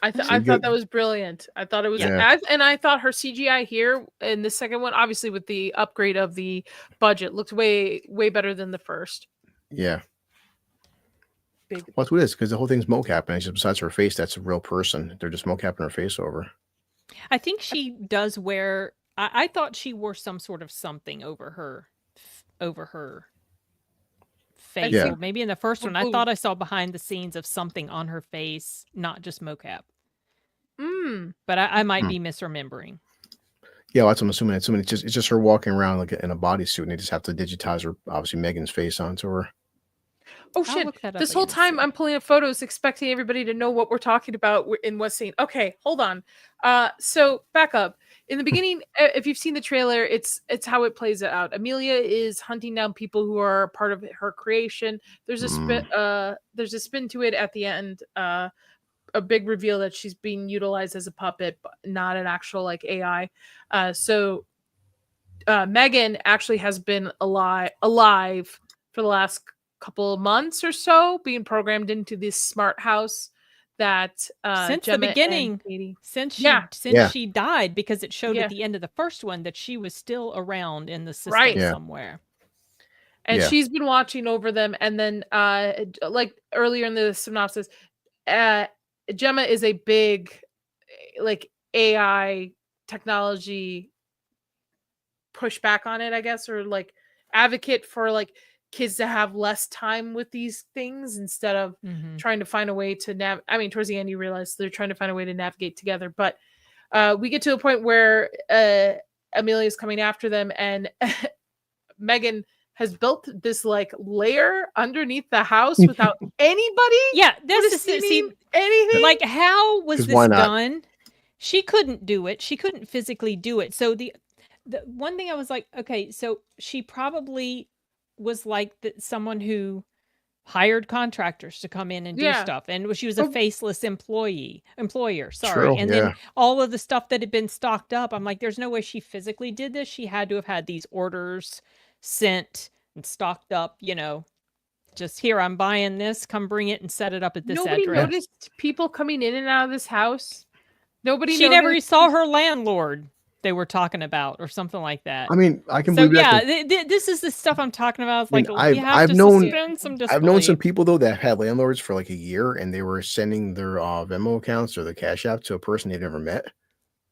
I thought that was brilliant. I thought it was, and I thought her CGI here in the second one, obviously with the upgrade of the budget, looked way better than the first. Yeah. What's with this? Because the whole thing's mocap, and just besides her face, that's a real person. They're just mocapping her face over. I think she does wear. I thought she wore some sort of something over her face. Yeah. Or maybe in the first one, I thought I saw behind the scenes of something on her face, not just mocap. But I might be misremembering. Yeah, well, that's what I'm assuming. It's just her walking around like in a bodysuit, and they just have to digitize her, obviously Megan's face onto her. Oh shit! This whole time I'm pulling up photos, expecting everybody to know what we're talking about in what scene. Okay, hold on. So back up. In the beginning, if you've seen the trailer, it's how it plays out. Amelia is hunting down people who are part of her creation. There's a spin to it at the end. A big reveal that she's being utilized as a puppet, but not an actual like AI. So Megan actually has been alive for the last couple of months or so, being programmed into this smart house that since Gemma the beginning, Cady, since she died, because it showed at the end of the first one that she was still around in the system somewhere. And she's been watching over them. And then like earlier in the synopsis, Gemma is a big like AI technology pushback on it, I guess, or like advocate for like kids to have less time with these things instead of trying to find a way to towards the end you realize they're trying to find a way to navigate together. But we get to a point where Amelia's coming after them, and Megan has built this like layer underneath the house without anybody. Yeah, this is anything. Like, how was this done? She couldn't do it. She couldn't physically do it. So the one thing I was like, okay, so she probably was like someone who hired contractors to come in and do stuff, and she was a faceless employer. Sorry. And then all of the stuff that had been stocked up, I'm like, there's no way she physically did this. She had to have had these orders sent and stocked up, just here, I'm buying this, come bring it and set it up at this address. Nobody noticed people coming in and out of this house. She never saw her landlord they were talking about or something like that. I mean, I can believe that. This is the stuff I'm talking about. It's like, I've known some people though that had landlords for like a year, and they were sending their Venmo accounts or the Cash App to a person they've never met.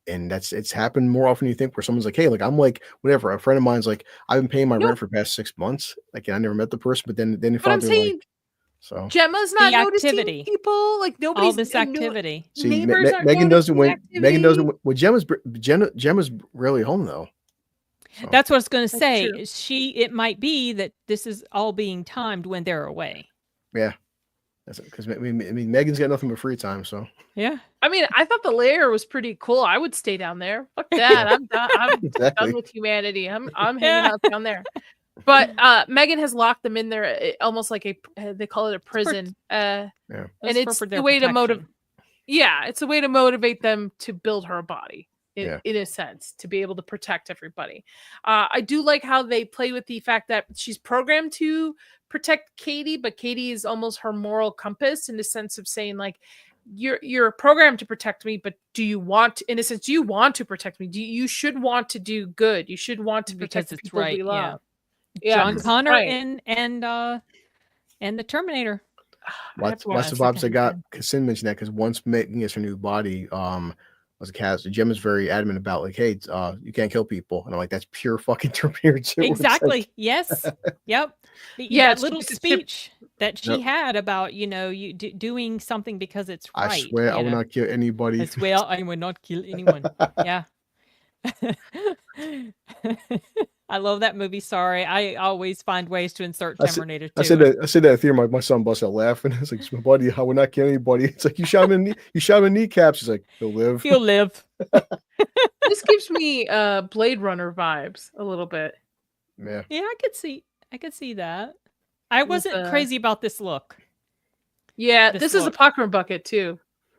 And it's happened more often than you think, where someone's like, hey, like I'm like whatever. A friend of mine's like, I've been paying my No. rent for the past 6 months. Like, I never met the person, but then they But I'm found they're like, saying so Gemma's not The noticing activity. people. Like All nobody's this activity. see, neighbors aren't Megan doesn't noticing when Megan doesn't activity. well, Gemma's rarely home though. So, That's what I was going to That's say. true. It might be that this is all being timed when they're away. yeah, that's it. Because I mean, Megan's got nothing but free time, so Yeah. I mean, I thought the lair was pretty cool. I would stay down there. Fuck that. I'm done. I'm exactly. done with humanity. I'm hanging out down there. But Megan has locked them in there, almost like they call it a prison. Yeah. And it's a way to motivate. Yeah, it's a way to motivate them to build her a body. In a sense, to be able to protect everybody. I do like how they play with the fact that she's programmed to protect Cady, but Cady is almost her moral compass in the sense of saying, like, you're programmed to protect me, but do you want, in a sense, do you want to protect me? You should want to do good. You should want to protect the people we love. Yeah, John Connor and the Terminator. Lots of vibes I got. Sin mentioned that because once Megan gets her new body, was a cast. Gemma's very adamant about like, hey, you can't kill people, and I'm like, that's pure fucking Terminator 2. Exactly. Like, yes. Yep. Yeah, that little speech that she had about, you doing something because it's right. I swear I will not kill anybody. I swear I will not kill anyone. Yeah. I love that movie. Sorry, I always find ways to insert Terminator 2. I said that at the theater. My son busted out laughing. It's like, my buddy, I will not kill anybody. It's like, you shot him in kneecaps. He's like, he'll live. He'll live. This gives me Blade Runner vibes a little bit. Yeah. Yeah, I could see that. I wasn't crazy about this look. Yeah, this is a popcorn bucket too.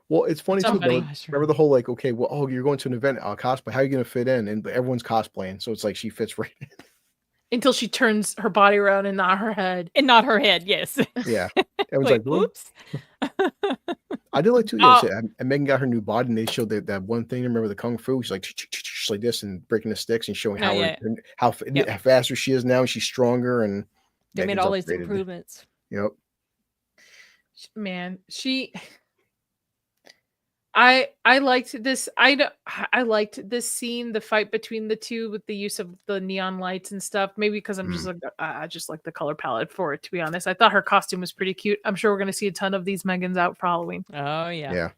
Well, it's funny too. Remember the whole like, okay, well, oh, you're going to an event, cosplay. How are you going to fit in? And everyone's cosplaying, so it's like she fits right in. Until she turns her body around and not her head. And not her head, yes. Yeah. Everyone's like, oops. I did like too. Yeah, and Megan got her new body, and they showed that one thing. Remember the kung fu? She's like this and breaking the sticks and showing how faster she is now, and she's stronger. And they made all these improvements. Yep. Man, I liked this. I liked this scene, the fight between the two with the use of the neon lights and stuff. Maybe because I'm just like, I just like the color palette for it, to be honest. I thought her costume was pretty cute. I'm sure we're going to see a ton of these Megans out for Halloween. Oh, yeah.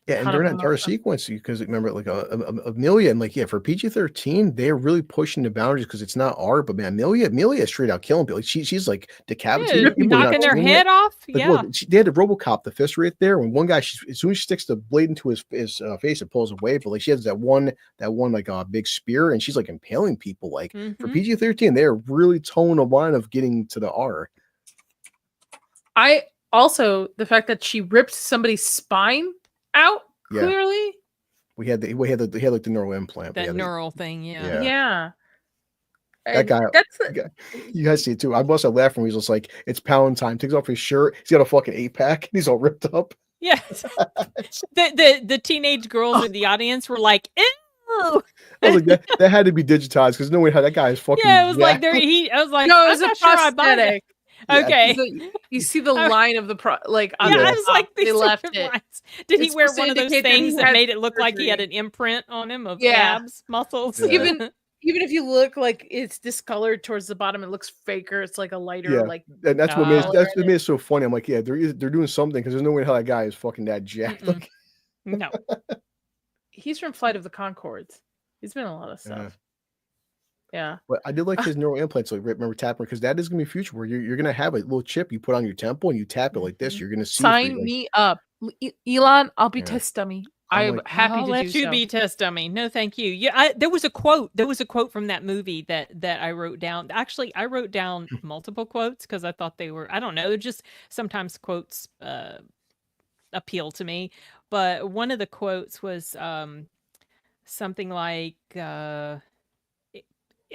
Yeah, and during that entire sequence, because remember, like Amelia, and like, for PG-13, they're really pushing the boundaries because it's not R, but man, Amelia is straight out killing people. Like, she's like decapitating people, knocking their head off. Like, yeah, look, they had the RoboCop, the fist right there. When one guy, as soon as she sticks the blade into his face, it pulls away. But like, she has that one like big spear, and she's like impaling people. Like for PG-13, they're really towing a line of getting to the R. I also the fact that she ripped somebody's spine out clearly. We had like the neural implant. That neural thing, yeah. That guy, you guys see it too. I must have laughed when he was just like, it's pound time. Takes off his shirt. He's got a fucking 8-pack. And he's all ripped up. Yes. the teenage girls in the audience were like, ew. I was like, that had to be digitized because no way how that guy is fucking. Yeah, it was like I was like, no, it was a prosthetic. Okay. You see the line of the I was like, they left it. Lines. Did he wear one of those things that made it look like he had an imprint on him of abs, muscles? Yeah. Even if you look like it's discolored towards the bottom, it looks faker. It's like a lighter, like. And that's what made it so funny. I'm like, they're doing something because there's no way how that guy is fucking that jacked. No. He's from Flight of the Conchords. He's been in a lot of stuff. Yeah. But I did like his neural implants. Like, remember tapping, because that is gonna be a future where you're gonna have a little chip you put on your temple and you tap it like this. You're gonna see. Sign me up, Elon. I'll be test dummy. I'm happy to let you be test dummy. No, thank you. Yeah, there was a quote. There was a quote from that movie that I wrote down. Actually, I wrote down multiple quotes because I thought they were. I don't know. Just sometimes quotes appeal to me. But one of the quotes was something like.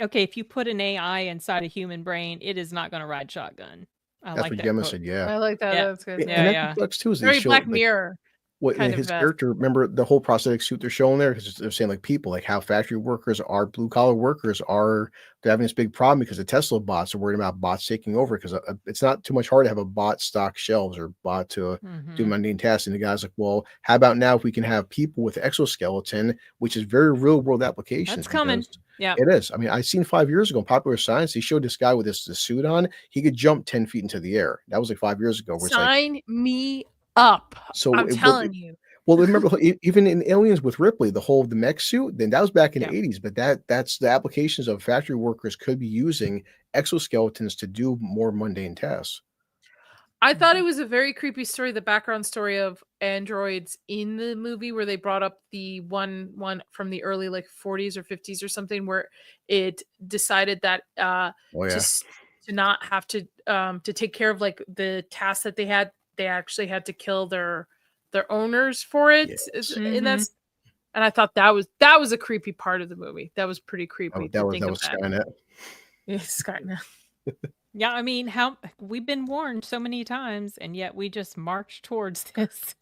Okay, if you put an AI inside a human brain, it is not going to ride shotgun. That's what Gemma said. Yeah, I like that. Yeah. That's good. And that sucks too. Is very Black Mirror. Well, kind and of his character, remember the whole prosthetic suit they're showing there? Because they're saying like people, like how factory workers are, blue collar workers are, they're having this big problem because the Tesla bots are worried about bots taking over. Because it's not too much hard to have a bot stock shelves or bot to do Mm-hmm. mundane tasks. And the guy's like, well, how about now if we can have people with exoskeleton, which is very real world applications? That's coming. Because Yeah. it is. I mean, I seen 5 years ago in Popular Science, they showed this guy with this suit on. He could jump 10 feet into the air. That was like 5 years ago. Where it's like, sign me up. so I'm telling you. well, remember even in Aliens with Ripley, the mech suit, then that was back in Yeah. the 80s, but that's the applications of factory workers could be using exoskeletons to do more mundane tasks. I thought it was a very creepy story, the background story of androids in the movie where they brought up the one from the early like 40s or 50s or something where it decided that Oh yeah. to not have to take care of like the tasks that they actually had to kill their owners for it. Yes. And I thought that was a creepy part of the movie. That was pretty creepy That was Skynet. Yeah, Skynet. Yeah, I mean, how we've been warned so many times, and yet we just march towards this.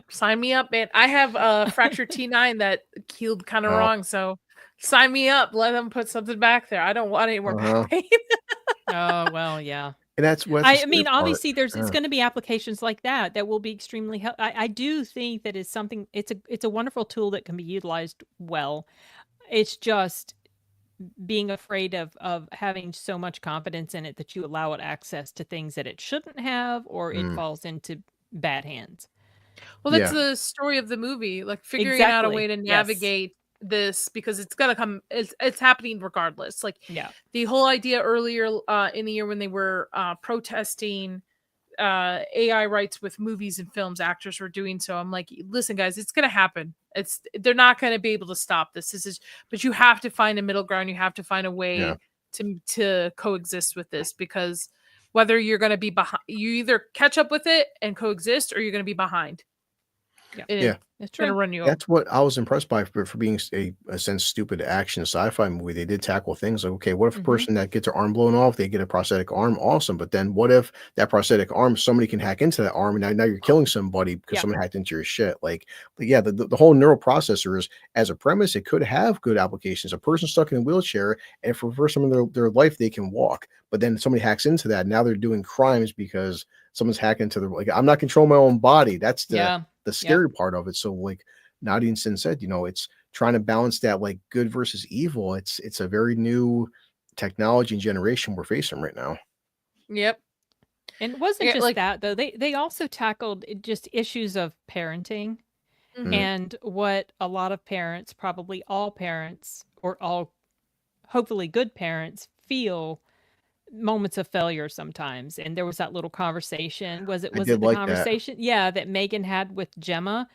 Sign me up, man. I have a fractured T9 that healed kind of Oh. wrong, so sign me up. Let them put something back there. I don't want any more back pain. Oh well, yeah. And that's what I mean, obviously, it's going to be applications like that will be extremely helpful. I do think that it's something. It's a wonderful tool that can be utilized well. It's just being afraid of having so much confidence in it that you allow it access to things that it shouldn't have, or it falls into bad hands. Well, that's the story of the movie, like figuring out a way to navigate this, because it's gonna come. It's happening regardless. Like the whole idea earlier in the year when they were protesting AI rights with movies and films, actors were doing so. I'm like, listen, guys, it's gonna happen. They're not gonna be able to stop this. But you have to find a middle ground. You have to find a way to coexist with this, because whether you're gonna be behind, you either catch up with it and coexist, or you're gonna be behind. Yeah. It's going to run you over. That's what I was impressed by for being a sense stupid action sci-fi movie. They did tackle things like, okay, what if a person that gets their arm blown off, they get a prosthetic arm? Awesome. But then what if that prosthetic arm, somebody can hack into that arm, and now you're killing somebody because someone hacked into your shit? Like, the whole neural processors as a premise, it could have good applications. A person stuck in a wheelchair, and for the first time in their life, they can walk. But then somebody hacks into that. Now they're doing crimes because someone's hacking into their, like, I'm not controlling my own body. That's the scary part of it. So like Nadia Sin said, it's trying to balance that like good versus evil. It's a very new technology and generation we're facing right now. Yep. And it wasn't just that though. They also tackled just issues of parenting and what a lot of parents, probably all parents, or all hopefully good parents, feel moments of failure sometimes. And there was that little conversation. Was it the conversation? Yeah, that Megan had with Gemma.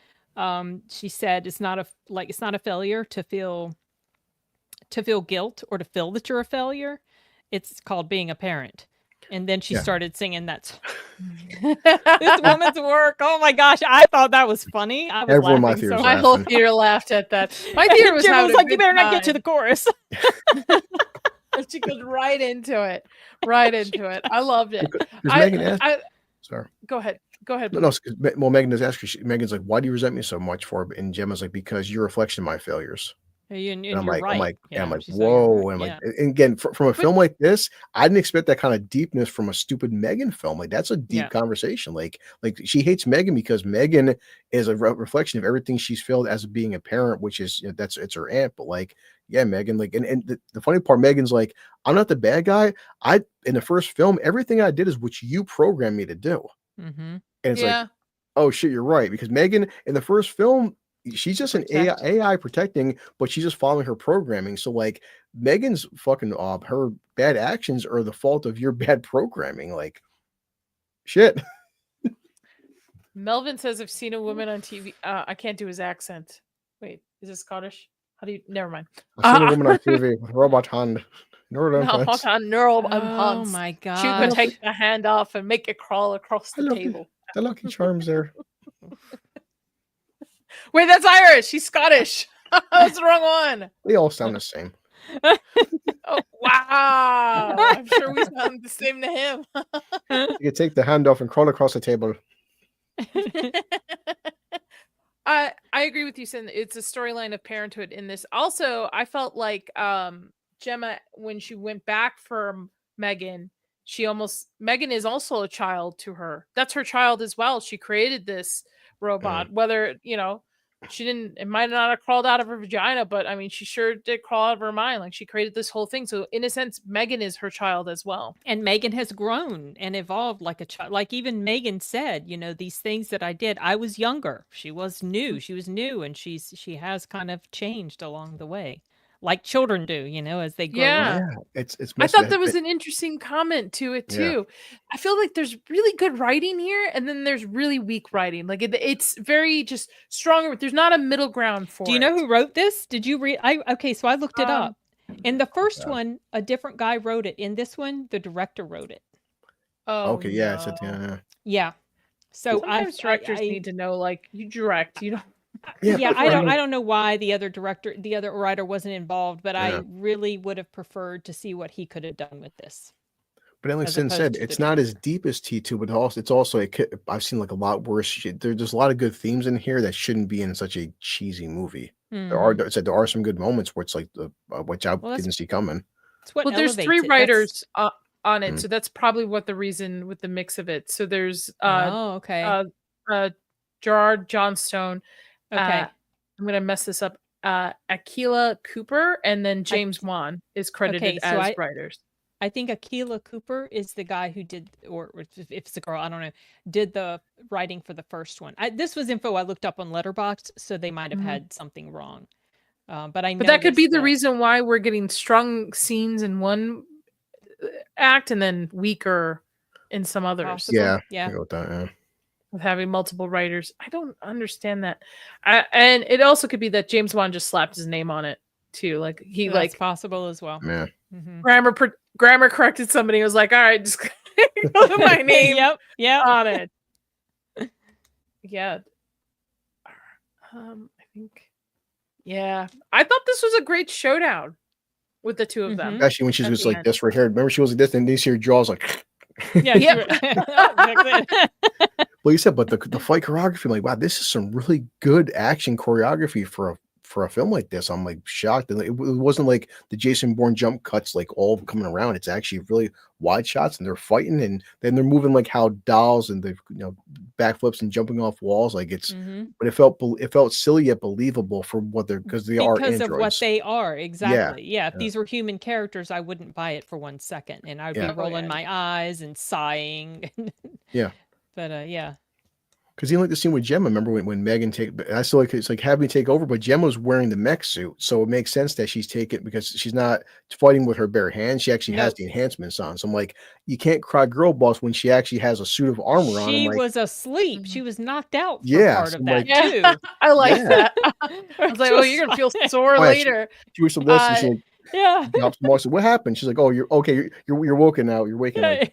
She said it's not a failure to feel guilt or to feel that you're a failure. It's called being a parent. And then she started singing that this woman's work. Oh my gosh, I thought that was funny. I was laughing so my whole theater laughed at that. My theater was like, you better not get to the chorus. She goes right into it. I loved it. Sorry. Go ahead. No, well, Megan does ask her. Megan's like, "Why do you resent me so much for?" And Gemma's like, "Because you're a reflection of my failures." And I'm you're like, right. I'm like, whoa. And I'm like, and again, from a film like this, I didn't expect that kind of deepness from a stupid Megan film. Like, that's a deep conversation. Like she hates Megan because Megan is a reflection of everything she's felt as being a parent, which is, it's her aunt. But like, yeah, Megan, like, and the funny part, Megan's like, I'm not the bad guy. In the first film, everything I did is what you programmed me to do. And it's like, oh shit, you're right. Because Megan in the first film, she's just an AI protecting, but she's just following her programming. So like Megan's fucking her bad actions are the fault of your bad programming. Like, shit. Melvin says, I've seen a woman on TV. I can't do his accent. Wait, is it Scottish? How do you? Never mind. I've seen a woman on TV with robot hand. Neural implants. Oh my god! She could take the hand off and make it crawl across the table. The Lucky Charms there. Wait, that's Irish. She's Scottish. That's the wrong one. They all sound the same. Oh wow! I'm sure we sound the same to him. You could take the hand off and crawl across the table. I agree with you, Sin. It's a storyline of parenthood in this. Also, I felt like Gemma, when she went back for Megan, Megan is also a child to her. That's her child as well. She created this robot. Whether, she didn't, it might not have crawled out of her vagina, but I mean, she sure did crawl out of her mind. Like, she created this whole thing. So in a sense, Megan is her child as well. And Megan has grown and evolved like a child. Like even Megan said, these things that I did, I was younger. She was new. She was new, and she has kind of changed along the way, like children do, as they grow Yeah. up. Yeah, it's. I thought there was an interesting comment to it too. Yeah. I feel like there's really good writing here, and then there's really weak writing. Like it's very just stronger. There's not a middle ground for it. Do you know who wrote this? Did you read? Okay, so I looked it up. In the first one, a different guy wrote it. In this one, the director wrote it. Oh, okay, yeah, no. it's Yeah. So sometimes directors need to know, like, you direct, you know. Yeah, I don't know why the other writer wasn't involved, but I really would have preferred to see what he could have done with this. But like Sin said, it's not as deep as T2, but I've seen like a lot worse shit. There's a lot of good themes in here that shouldn't be in such a cheesy movie. There are some good moments where it's like which I didn't see coming. Well, there's 3 writers on it, so that's probably what the reason with the mix of it. So there's Gerard Johnstone. Okay. I'm gonna mess this up. Akilah Cooper, and then James Wan is credited as writers. I think Akilah Cooper is the guy who did, or if it's a girl, I don't know, did the writing for the first one. This was info I looked up on Letterboxd, so they might have had something wrong. But that could be the reason why we're getting strong scenes in one act and then weaker in some others. Possible. Yeah. I go with that, yeah. With having multiple writers. I don't understand that. And it also could be that James Wan just slapped his name on it too. Like that's possible as well. Yeah. Grammar corrected somebody who was like, all right, just put my name on it. Yeah. I think I thought this was a great showdown with the two of them. Especially when she was like this right here. Remember, she was like this, and these your jaws like Well, you said, but the fight choreography, I'm like, wow, this is some really good action choreography for a film like this. I'm like shocked. And it wasn't like the Jason Bourne jump cuts like all coming around. It's actually really wide shots, and they're fighting, and then they're moving like how dolls, and they backflips and jumping off walls. Like it's, but it felt silly yet believable for what they're because are androids. Because of what they are, exactly. Yeah. If these were human characters, I wouldn't buy it for 1 second, and I'd be rolling my eyes and sighing. But because even like the scene with Gemma, remember when Megan I still like it's like have me take over, but Gemma's wearing the mech suit, so it makes sense that she's taken because she's not fighting with her bare hands. She actually has the enhancements on. So I'm like, you can't cry girl boss when she actually has a suit of armor on. She was asleep. She was knocked out for part of that too. I like that. I was like, oh, you're gonna feel sore later. She was some this and she drops more. So what happened? She's like, oh, you're okay. You're woken now. You're waking up.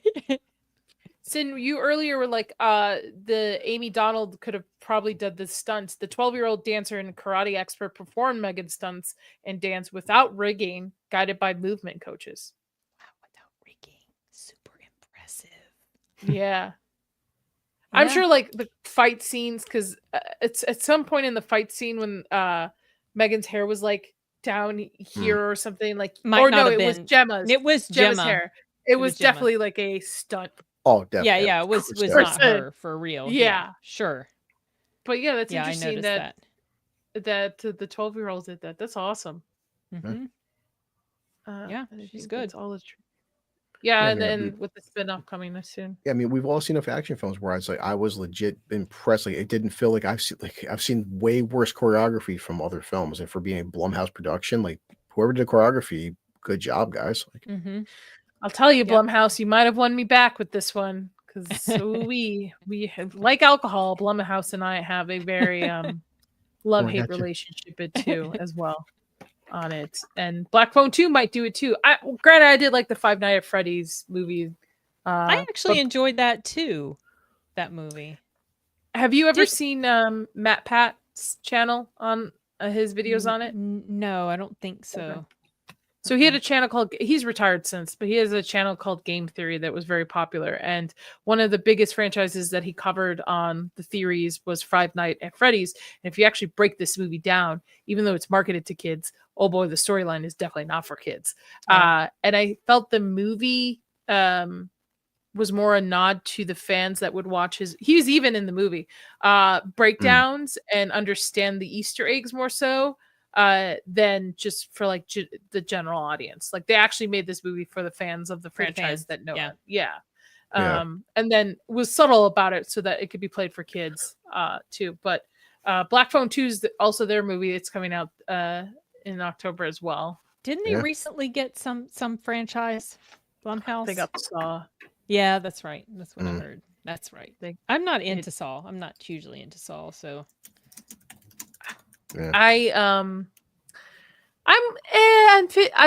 Sin, you earlier were like, the Amy Donald could have probably done the stunts. The 12-year-old dancer and karate expert performed Megan's stunts and dance without rigging, guided by movement coaches. Wow, without rigging. Super impressive. Yeah. I'm sure like the fight scenes, because it's at some point in the fight scene when Megan's hair was like down here or something, like, it was Gemma's. It was Gemma's hair. It was definitely like a stunt. Oh, definitely. Yeah, it was not her for real. Yeah, sure. But that's interesting that the 12-year-old did that. That's awesome. She's good. All is true. Yeah, and then with the spin-off coming soon. Yeah, I mean, we've all seen enough action films where I was legit impressed. Like, it didn't feel like I've seen way worse choreography from other films, and for being a Blumhouse production, like whoever did choreography, good job, guys. Like, I'll tell you, Blumhouse, you might have won me back with this one, because we have, like alcohol, Blumhouse and I have a very love-hate relationship too as well on it. And Black Phone 2 might do it too. Granted, I did like the Five Nights at Freddy's movie. I actually enjoyed that too. That movie. Have you ever seen Matt Pat's channel on his videos on it? No, I don't think so. Okay. So he had a channel called, he's retired since, but he has a channel called Game Theory that was very popular. And one of the biggest franchises that he covered on the theories was Five Nights at Freddy's. And if you actually break this movie down, even though it's marketed to kids, oh boy, the storyline is definitely not for kids. And I felt the movie was more a nod to the fans that would watch he was even in the movie, breakdowns and understand the Easter eggs more so than just for like the general audience. Like they actually made this movie for the fans of the franchise that know it. Yeah. And then was subtle about it so that it could be played for kids too. But Black Phone 2 is also their movie. It's coming out in October as well. Didn't they recently get some franchise? Blumhouse? They got Saw. Yeah, that's right. That's what I heard. That's right. I'm not into Saw. I'm not hugely into Saw, so I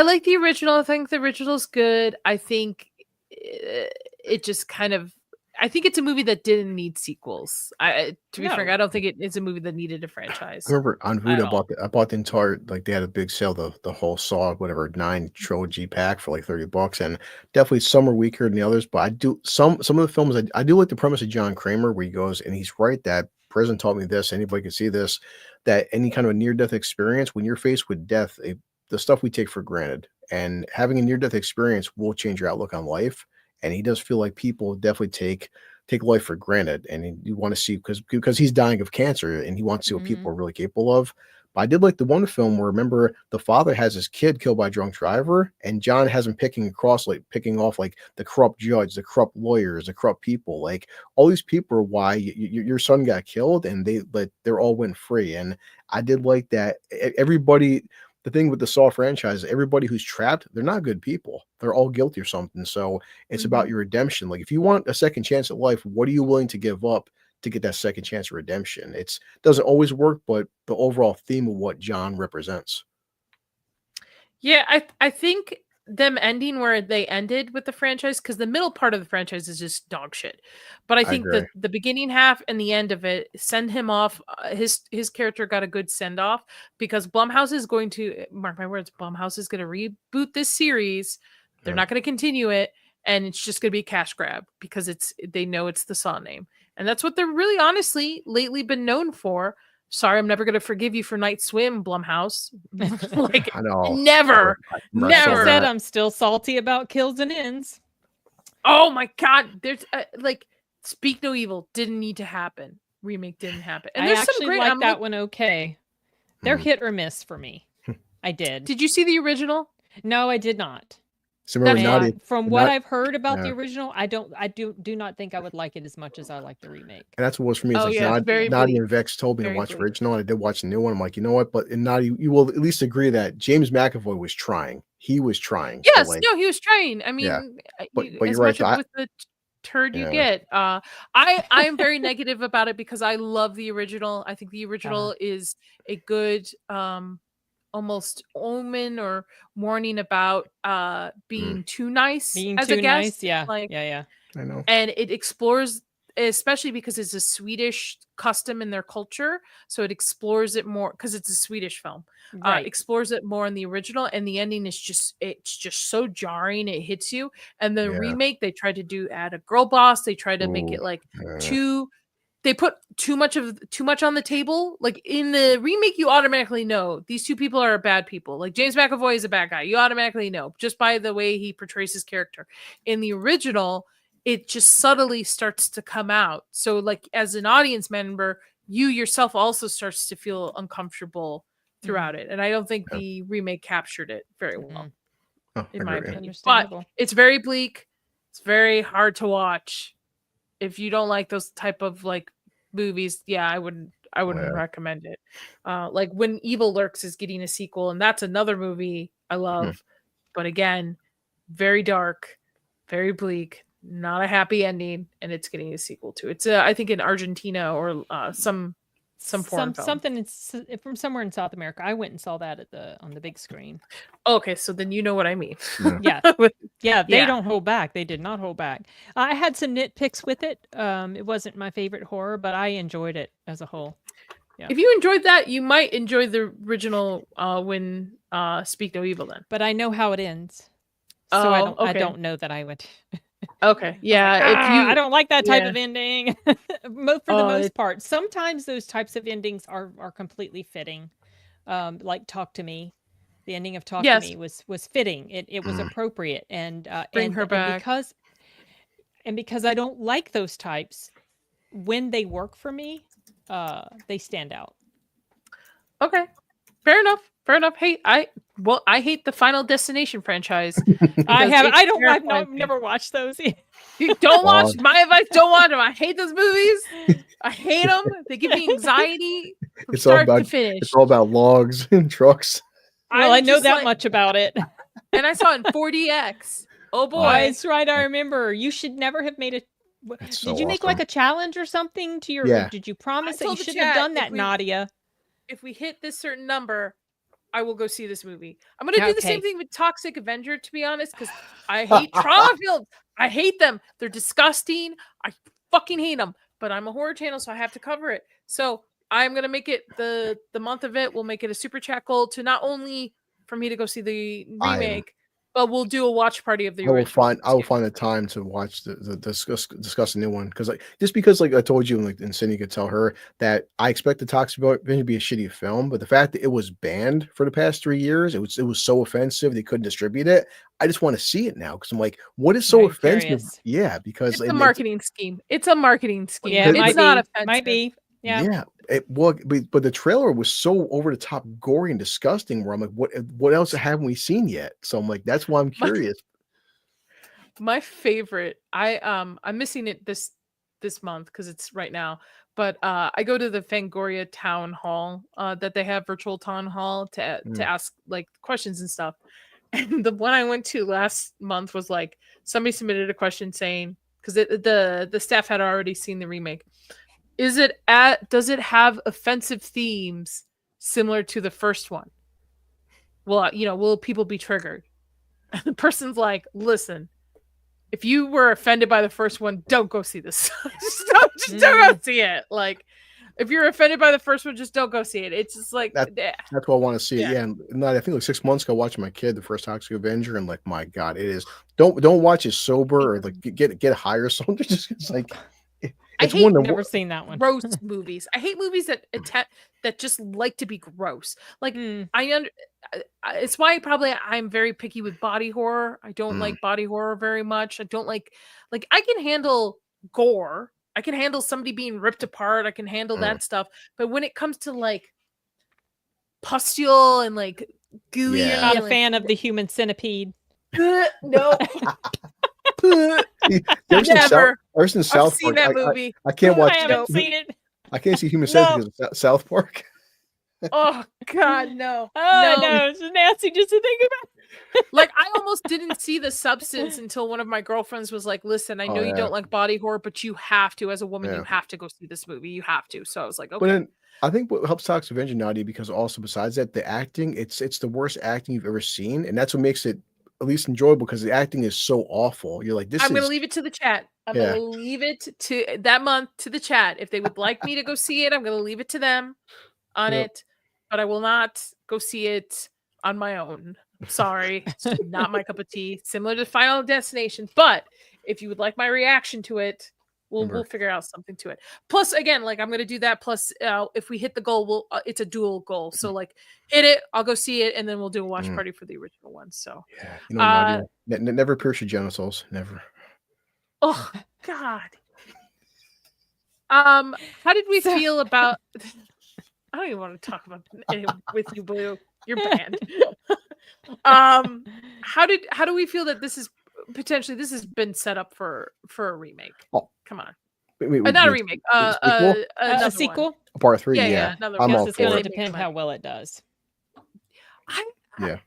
like the original. I think the original's good. I think it just kind of, I think it's a movie that didn't need sequels. To be frank, I don't think it's a movie that needed a franchise. I remember on Voodoo, I bought the entire, like they had a big sale, the whole Saw, whatever, 9 trilogy pack for like $30, and definitely some are weaker than the others. But I do some of the films. I do like the premise of John Kramer, where he goes and he's right that prison taught me this. Anybody can see this, that any kind of a near-death experience, when you're faced with death, the stuff we take for granted, and having a near-death experience will change your outlook on life. And he does feel like people definitely take life for granted, and you want to see, because he's dying of cancer, and he wants to see what people are really capable of. But I did like the one film where, remember, the father has his kid killed by a drunk driver, and John has him picking off like the corrupt judge, the corrupt lawyers, the corrupt people, like all these people are why your son got killed, and they're all went free. And I did like that. Everybody. The thing with the Saw franchise, everybody who's trapped, they're not good people. They're all guilty or something. So it's about your redemption. Like if you want a second chance at life, what are you willing to give up to get that second chance of redemption? It doesn't always work, but the overall theme of what John represents. Yeah, I think them ending where they ended with the franchise, because the middle part of the franchise is just dog shit. But I think the beginning half and the end of it send him off. His character got a good send off, because Blumhouse is going to, mark my words, Blumhouse is going to reboot this series. They're not going to continue it, and it's just going to be a cash grab because they know it's the Saw name, and that's what they're really honestly lately been known for. Sorry, I'm never going to forgive you for Night Swim, Blumhouse. Like, I know. Never. Said I'm still salty about Kills and Ends. Oh my God. There's like Speak No Evil didn't need to happen. Remake didn't happen. And I there's actually some great, like that one. Okay. They're hit or miss for me. I did. Did you see the original? No, I did not. From what I've heard about the original, I do not think I would like it as much as I like the remake. And that's what was for me. Naughty and Vex told me to watch the original, and I did watch the new one. I'm like, you know what? But in Naughty, you will at least agree that James McAvoy was trying. He was trying. Yes, he was trying. I mean, but you're right. With the turd you get. I am very negative about it because I love the original. I think the original is a good almost omen or warning about being too nice as a guest. Yeah. I know. And it explores, especially because it's a Swedish custom in their culture, so it explores it more because it's a Swedish film. Explores it more in the original, and the ending is just so jarring, it hits you. And the remake, they tried to add a girl boss. They tried to make it like they put too much on the table. Like in the remake, you automatically know these two people are bad people. Like James McAvoy is a bad guy. You automatically know just by the way he portrays his character. In the original, it just subtly starts to come out. So like as an audience member, you yourself also starts to feel uncomfortable throughout it. And I don't think the remake captured it very well, in my opinion. But it's very bleak. It's very hard to watch. If you don't like those type of like movies, I wouldn't recommend it. Like When Evil Lurks is getting a sequel, and that's another movie I love. But again, very dark, very bleak, not a happy ending, and it's getting a sequel too. It's I think in Argentina or some foreign film. Something from somewhere in South America. I went and saw that on the big screen. Okay, so then you know what I mean. They don't hold back. They did not hold back. I had some nitpicks with it. It wasn't my favorite horror, but I enjoyed it as a whole. If you enjoyed that, you might enjoy the original when Speak No Evil then. But I know how it ends. So I don't know that I would. Okay. Yeah. If you I don't like that type of ending. For the most part. Sometimes those types of endings are completely fitting. Like Talk to Me. The ending of Talk to Me was fitting. It was appropriate and Bring her back. And because I don't like those types, when they work for me, they stand out. Okay. Fair enough. Hey, I hate the Final Destination franchise. I've never watched those. You don't watch my advice. Don't watch them. I hate those movies. I hate them. They give me anxiety from start to finish. It's all about logs and trucks. Well, I know that much about it. And I saw it in 4DX. Oh boy. That's right. I remember. You should never have made Did you make like a challenge or something to your? Yeah. Did you promise that you shouldn't have done that, Nadia? If we hit this certain number, I will go see this movie. I'm going to do the same thing with Toxic Avenger, to be honest, because I hate trauma films. I hate them. They're disgusting. I fucking hate them. But I'm a horror channel, so I have to cover it. So I'm going to make it the month of it. We'll make it a super chat goal to not only for me to go see the remake, but we'll do a watch party of the original. I will find a time to watch the discuss the new one because because I told you and Cindy could tell her that I expect the Toxic Avenger to be a shitty film, but the fact that it was banned for the past 3 years, it was so offensive they couldn't distribute it. I just want to see it now because I'm like, what is so offensive? Curious. Yeah, because it's a marketing scheme. It's a marketing scheme. Yeah, it's not offensive. Might be. Yeah. But the trailer was so over the top, gory and disgusting. Where I'm like, what else haven't we seen yet? So I'm like, that's why I'm curious. My favorite, I'm missing it this month because it's right now. But I go to the Fangoria town hall that they have virtual town hall to ask like questions and stuff. And the one I went to last month was like somebody submitted a question saying because the staff had already seen the remake. Does it have offensive themes similar to the first one? Well, will people be triggered? And the person's like, listen, if you were offended by the first one, don't go see this. just don't go see it. Like, if you're offended by the first one, just don't go see it. It's just like that's what I want to see. Yeah. And I think like 6 months ago, watching my kid the first Toxic Avenger, and like, my God, it is. Don't watch it sober or like get high or something. It's like. I've never seen that one. Gross movies. I hate movies that just like to be gross. Like it's why I'm very picky with body horror. I don't like body horror very much. I don't like I can handle gore. I can handle somebody being ripped apart. I can handle that stuff. But when it comes to like pustule and like gooey, you're not a fan of the human centipede. No. Never. I've seen that movie. I can't watch. I haven't seen it. I can't see human centipede because South Park. Oh God, no! No, it's nasty just to think about. Like I almost didn't see the substance until one of my girlfriends was like, "Listen, I know you don't like body horror, but you have to, as a woman, you have to go see this movie. You have to." So I was like, "Okay." But then I think what helps Toxic Avenger, Nadia, because also besides that, the acting, it's the worst acting you've ever seen, and that's what makes it at least enjoyable because the acting is so awful. You're like, this. I'm gonna leave it to the chat. I'm gonna leave it to that month to the chat. If they would like me to go see it, I'm gonna leave it to them on it. But I will not go see it on my own. Sorry, it's not my cup of tea. Similar to Final Destination, but if you would like my reaction to it, we'll figure out something to it. Plus, again, like I'm gonna do that. Plus, if we hit the goal, it's a dual goal. So like, hit it, I'll go see it, and then we'll do a watch party for the original one. So Nadia, never pierce your genitals, never. Oh God. How did we feel about? I don't even want to talk about it with you, Blue. You're banned. How do we feel that this is potentially this has been set up for a remake? Oh, come on. Not a remake. A sequel. One. Part 3. Yeah. I guess it's going to depend how well it does. Even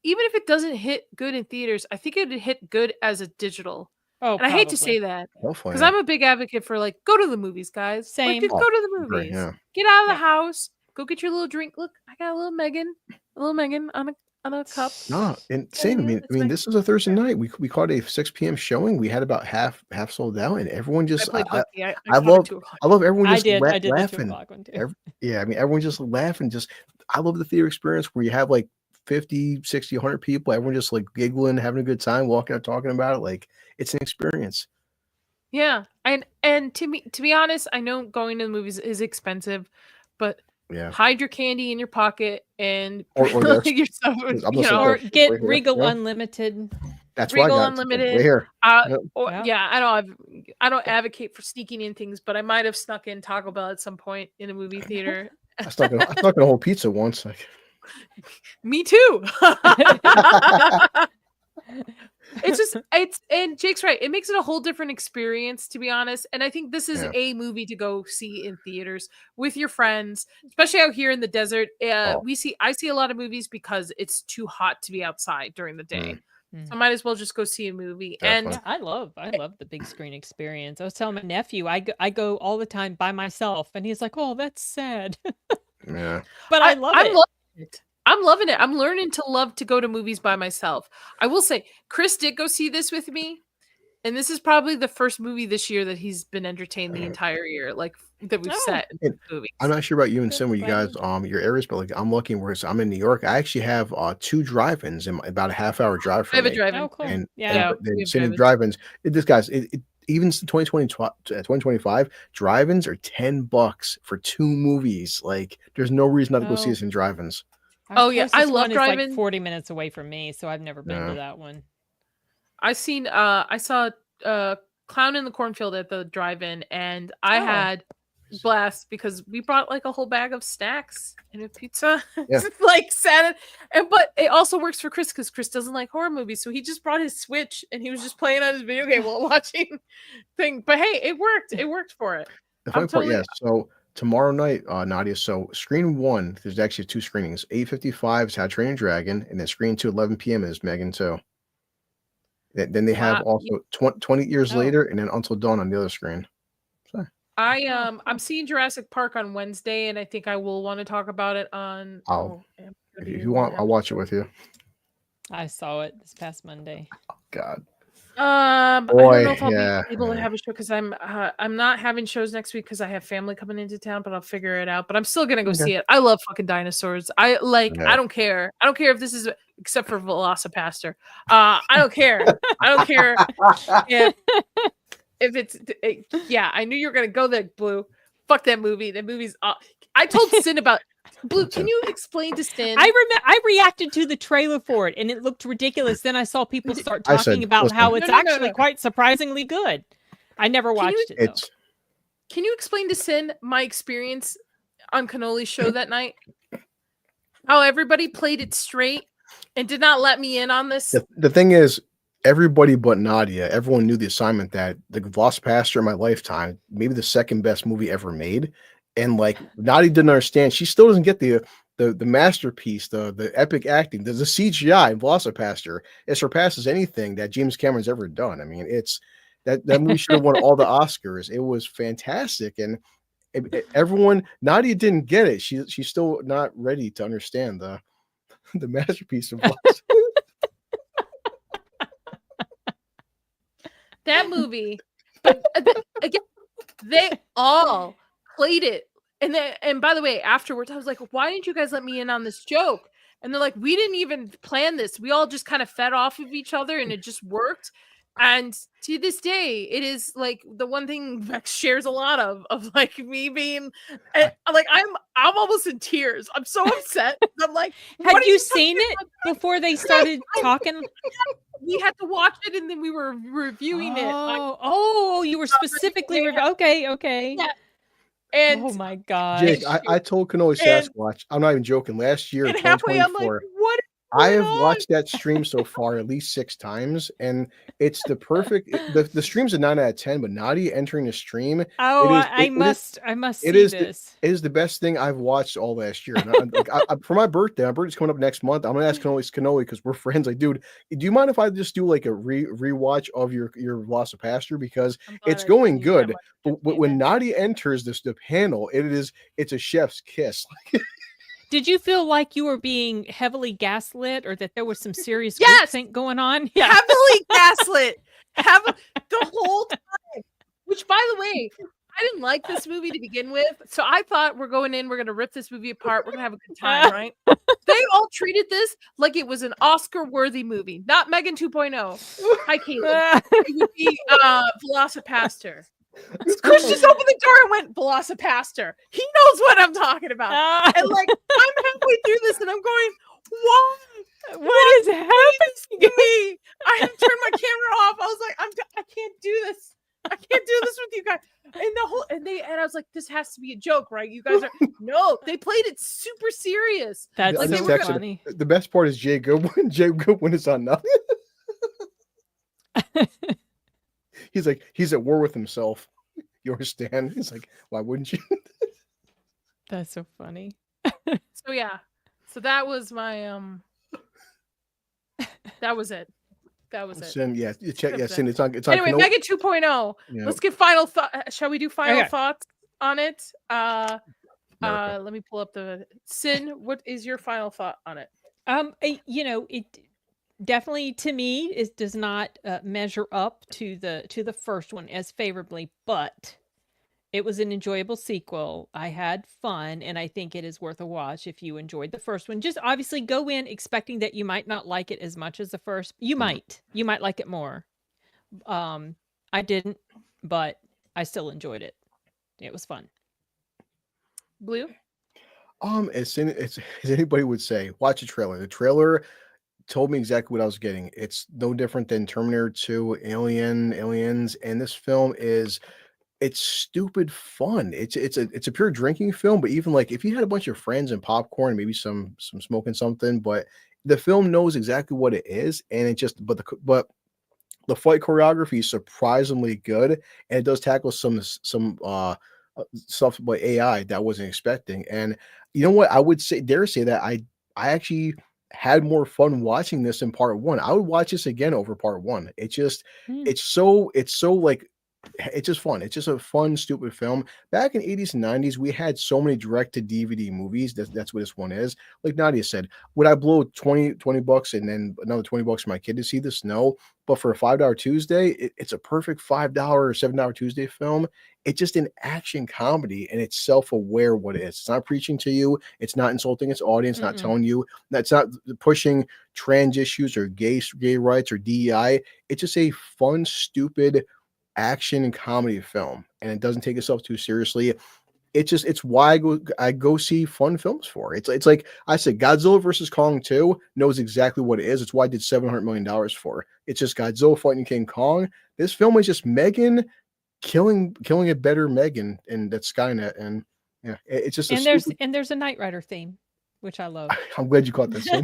if it doesn't hit good in theaters, I think it would hit good as a digital. Oh, and I hate to say that because I'm a big advocate for like go to the movies, guys. Same. Like, go to the movies. Get out of the house. Go get your little drink. Look, I got a little Megan on on a cup. No, insane. I It's mean, nice. this is a Thursday night. We caught a 6 p.m. showing. We had about half sold out, and everyone I just played hooky. I I caught love at 2:00. I love everyone I just did. I did the laughing. 2:00 one too. Yeah, I mean, everyone just laughing. Just I love the theater experience where you have like 50, 60, 100 people. Everyone just like giggling, having a good time, walking out, talking about it. Like it's an experience. Yeah, and to be honest, I know going to the movies is expensive, but Yeah. hide your candy in your pocket and Or there's yourself, I'm gonna you say know, Or there's get right here. Regal Yeah. Unlimited. That's why I Regal got it. Right Unlimited. here. Yep. Or, Yeah. yeah, I don't advocate for sneaking in things, but I might have snuck in Taco Bell at some point in a movie theater. I stuck in a whole pizza once. Like, Me too. And Jake's right. It makes it a whole different experience, to be honest. And I think this is Yeah. a movie to go see in theaters with your friends, especially out here in the desert. I see a lot of movies because it's too hot to be outside during the day. So I might as well just go see a movie. Definitely. And I love the big screen experience. I was telling my nephew, I go all the time by myself, and he's like, "Oh, that's sad." Yeah. But I love I'm it. loving it. I'm loving it. I'm learning to love to go to movies by myself. I will say, Chris did go see this with me, and this is probably the first movie this year that he's been entertained the entire year, like that we've set in And movies. I'm not sure about you and Good Sim, where you guys your areas, but like I'm lucky where I'm in New York. I actually have 2 drive-ins in about a half-hour drive I from have a me. drive-in. Oh, cool. And Yeah. we the have city drive-ins. drive-ins, this guys, even since 2025, drive-ins are $10 for 2 movies. Like there's no reason not to go see Oh. this in drive-ins. Oh, yeah, I love one is like drive-in. 40 minutes away from me, so I've never been Yeah. to that one. I saw Clown in the Cornfield at the drive-in, and I Oh. had blast because we brought like a whole bag of snacks and a pizza. Yeah. Like Saturday, but it also works for Chris because Chris doesn't like horror movies, so he just brought his Switch and he was just playing on his video game while watching thing. But hey, it worked. It worked for it. The funny part, yeah. So tomorrow night, Nadia. So screen 1, there's actually 2 screenings. 8:55 is How to Train Your Dragon, and then screen 2, 11 p.m. is Megan 2. Then they have Wow. also 20 years Oh. later, and then Until Dawn on the other screen. So I'm seeing Jurassic Park on Wednesday, and I think I will want to talk about it on. if you want, I'll watch it with you. I saw it this past Monday. Oh, God. I Boy, don't know if I'll yeah, be able to yeah. have a show because I'm not having shows next week because I have family coming into town, but I'll figure it out. But I'm still gonna go see it. I love fucking dinosaurs. I don't care. I don't care if this is except for Velocipaster. I don't care. I don't care if it's yeah. I knew you were gonna go there, Blue. Fuck that movie. That movie's. I told Sin about. Blue, can you explain to Sin? I reacted to the trailer for it, and it looked ridiculous. Then I saw people start I talking said, about listen. how it's No. actually quite surprisingly good. I never watched it, though. Can you explain to Sin my experience on Cannoli's show that night? How everybody played it straight and did not let me in on this? The thing is, everybody but Nadia, everyone knew the assignment that the Velocipaster in my lifetime, maybe the second best movie ever made. And like Nadia didn't understand. She still doesn't get the masterpiece, the epic acting. There's a CGI in Velocipaster. It surpasses anything that James Cameron's ever done. I mean, it's that movie should have won all the Oscars. It was fantastic, and everyone. Nadia didn't get it. She's still not ready to understand the masterpiece of That movie. But again, they all played it. And by the way, afterwards, I was like, why didn't you guys let me in on this joke? And they're like, we didn't even plan this. We all just kind of fed off of each other and it just worked. And to this day, it is like the one thing Vex shares a lot of like me being like I'm almost in tears. I'm so upset. I'm like, had you seen it before they started talking? We had to watch it and then we were reviewing it. Oh, you were specifically okay. Yeah. And oh my god, Jake, I told Cannoli Sasquatch, I'm not even joking. Last year, in 2024, I'm like, what? I have watched that stream so far at least 6 times, and it's the perfect. The stream's a 9 out of 10, but Nadia entering the stream. I must see this. It is the best thing I've watched all last year. And for my birthday coming up next month. I'm gonna ask Cannoli because we're friends. Like, dude, do you mind if I just do like a rewatch of your Velocipaster because it's going good. But when Nadia enters the panel, it's a chef's kiss. Did you feel like you were being heavily gaslit, or that there was some serious Yes! groupthink going on? Yeah. Heavily gaslit. The whole time. Which, by the way, I didn't like this movie to begin with. So I thought we're going to rip this movie apart. We're going to have a good time, right? They all treated this like it was an Oscar-worthy movie, not Megan 2.0. Hi, Caitlin. It would be Velocipaster. Chris just opened the door and went, Velocipaster. He knows what I'm talking about. And like, I'm halfway through this and I'm going, what is happening to me? I had to turn my camera off. I was like, I can't do this. I can't do this with you guys. And I was like, this has to be a joke, right? You guys are no, they played it super serious. That's I just so texted funny. The best part is Jay Goodwin. Jay Goodwin is on nothing. He's at war with himself. Your Stan. He's like, why wouldn't you? That's so funny. So yeah. So that was my that was it. That was it. Sin, yeah, Sin. It's on. Anyway, Megan 2.0. Yeah. Let's get final thought. Shall we do final thoughts on it? Let me pull up the Sin. What is your final thought on it? It definitely, to me, does not measure up to the first one as favorably, but it was an enjoyable sequel. I had fun, and I think it is worth a watch if you enjoyed the first one. Just obviously go in expecting that you might not like it as much as the first. You might like it more. I didn't, but I still enjoyed it. It was fun. Blue? As anybody would say, watch a trailer. The trailer told me exactly what I was getting. It's no different than Terminator 2, Aliens, and this film it's stupid fun. It's a pure drinking film, but even like if you had a bunch of friends and popcorn, maybe some smoking something, but the film knows exactly what it is, and it just but the fight choreography is surprisingly good, and it does tackle some stuff by AI that I wasn't expecting. And you know what? I would dare say that I actually had more fun watching this in part one. I would watch this again over part one. It's so like it's just fun. It's just a fun, stupid film. Back in 80s and 90s, we had so many direct-to-DVD movies. That's what this one is. Like Nadia said, would I blow $20 and then another $20 for my kid to see this? No. But for a $5 Tuesday, it's a perfect $5 or $7 Tuesday film. It's just an action comedy, and it's self-aware what it is. It's not preaching to you. It's not insulting its audience, not telling you. That's not pushing trans issues or gay rights or DEI. It's just a fun, stupid action and comedy film, and it doesn't take itself too seriously. It's why I go see fun films for. It's like I said, Godzilla versus Kong 2 knows exactly what it is. It's why I did $700 million for. It's just Godzilla fighting King Kong. This film is just Megan killing a better Megan, and that's Skynet. And yeah, it's just there's a Knight Rider theme, which I love. I'm glad you caught this thing.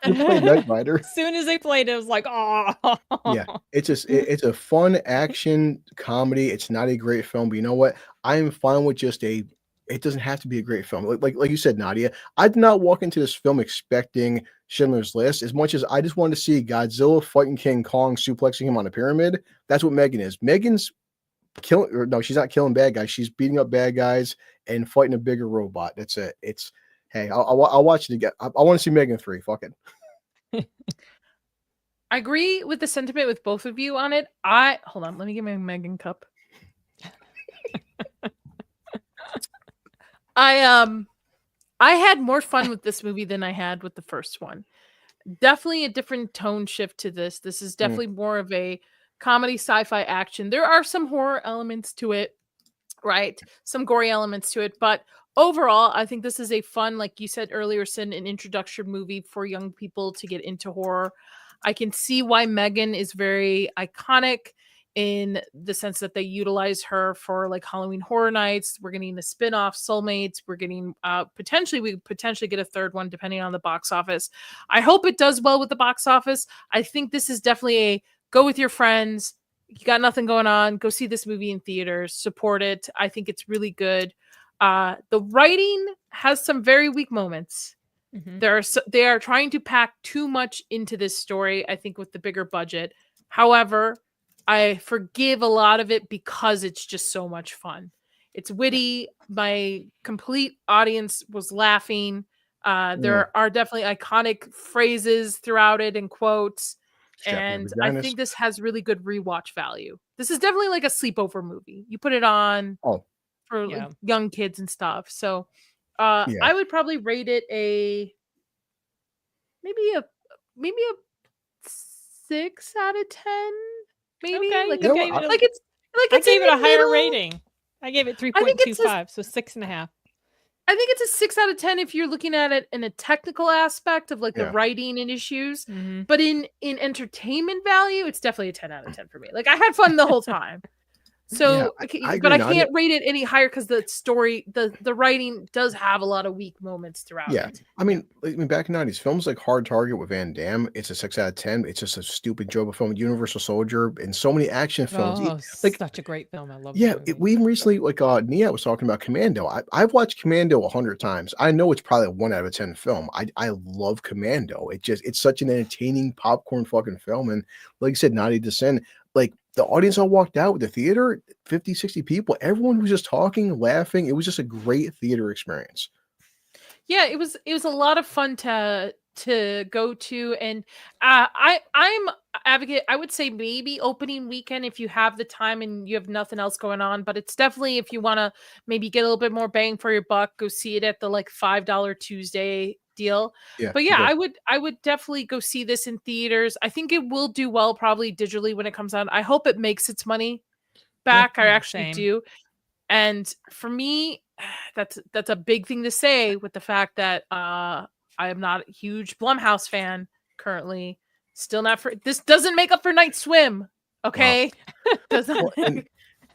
You played Knight Rider. As soon as they played it, I was like, oh. Yeah, it's a fun action comedy. It's not a great film, but you know what? I am fine with it doesn't have to be a great film. Like you said, Nadia, I did not walk into this film expecting Schindler's List as much as I just wanted to see Godzilla fighting King Kong, suplexing him on a pyramid. That's what Megan is. Megan's she's not killing bad guys. She's beating up bad guys and fighting a bigger robot. That's it. Hey, I'll watch it again. I want to see Megan 3. Fuck it. I agree with the sentiment with both of you on it. Hold on, let me get my Megan cup. I had more fun with this movie than I had with the first one. Definitely a different tone shift to this. This is definitely more of a comedy, sci-fi action. There are some horror elements to it, right? Some gory elements to it, but overall, I think this is a fun, like you said earlier, Sin, an introduction movie for young people to get into horror. I can see why Megan is very iconic in the sense that they utilize her for like Halloween Horror Nights. We're getting the spin-off Soulmates. We're getting we potentially get a third one depending on the box office. I hope it does well with the box office. I think this is definitely a go with your friends. You got nothing going on. Go see this movie in theaters. Support it. I think it's really good. The writing has some very weak moments. They are trying to pack too much into this story, I think, with the bigger budget. However, I forgive a lot of it because it's just so much fun. It's witty. My complete audience was laughing. There are definitely iconic phrases throughout it and quotes. And I think this has really good rewatch value. This is definitely like a sleepover movie. You put it on for like, young kids and stuff. So I would probably rate it maybe a 6 out of 10. Maybe Okay, like you a, gave it like it's like I it's gave in it a the higher middle. rating. I gave it I think it's 3.25, so 6.5. I think it's a 6 out of 10 if you're looking at it in a technical aspect of like the writing and issues. But in entertainment value, it's definitely a 10 out of 10 for me. Like I had fun the whole time. So, but I can't rate it any higher because the story, the writing does have a lot of weak moments throughout. Yeah, it. I mean, back in the 90s, films like Hard Target with Van Damme, it's a 6 out of 10. It's just a stupid joke of film. Universal Soldier and so many action films. Oh, like such a great film. I love. Yeah, we even recently, Nia was talking about Commando. I've watched Commando 100 times. I know it's probably a 1 out of 10 film. I love Commando. It's such an entertaining popcorn fucking film. And like you said, Naughty Descent, like the audience all walked out with the theater, 50, 60 people. Everyone was just talking, laughing. It was just a great theater experience. Yeah, it was a lot of fun to go to, and I'm advocate. I would say maybe opening weekend if you have the time and you have nothing else going on, but it's definitely if you want to maybe get a little bit more bang for your buck, go see it at the like $5 Tuesday deal. Yeah, but yeah, I would definitely go see this in theaters. I think it will do well probably digitally when it comes out. I hope it makes its money back. I actually do. And for me, that's a big thing to say with the fact that I am not a huge Blumhouse fan currently. Still not for this doesn't make up for Night Swim. Okay. Well,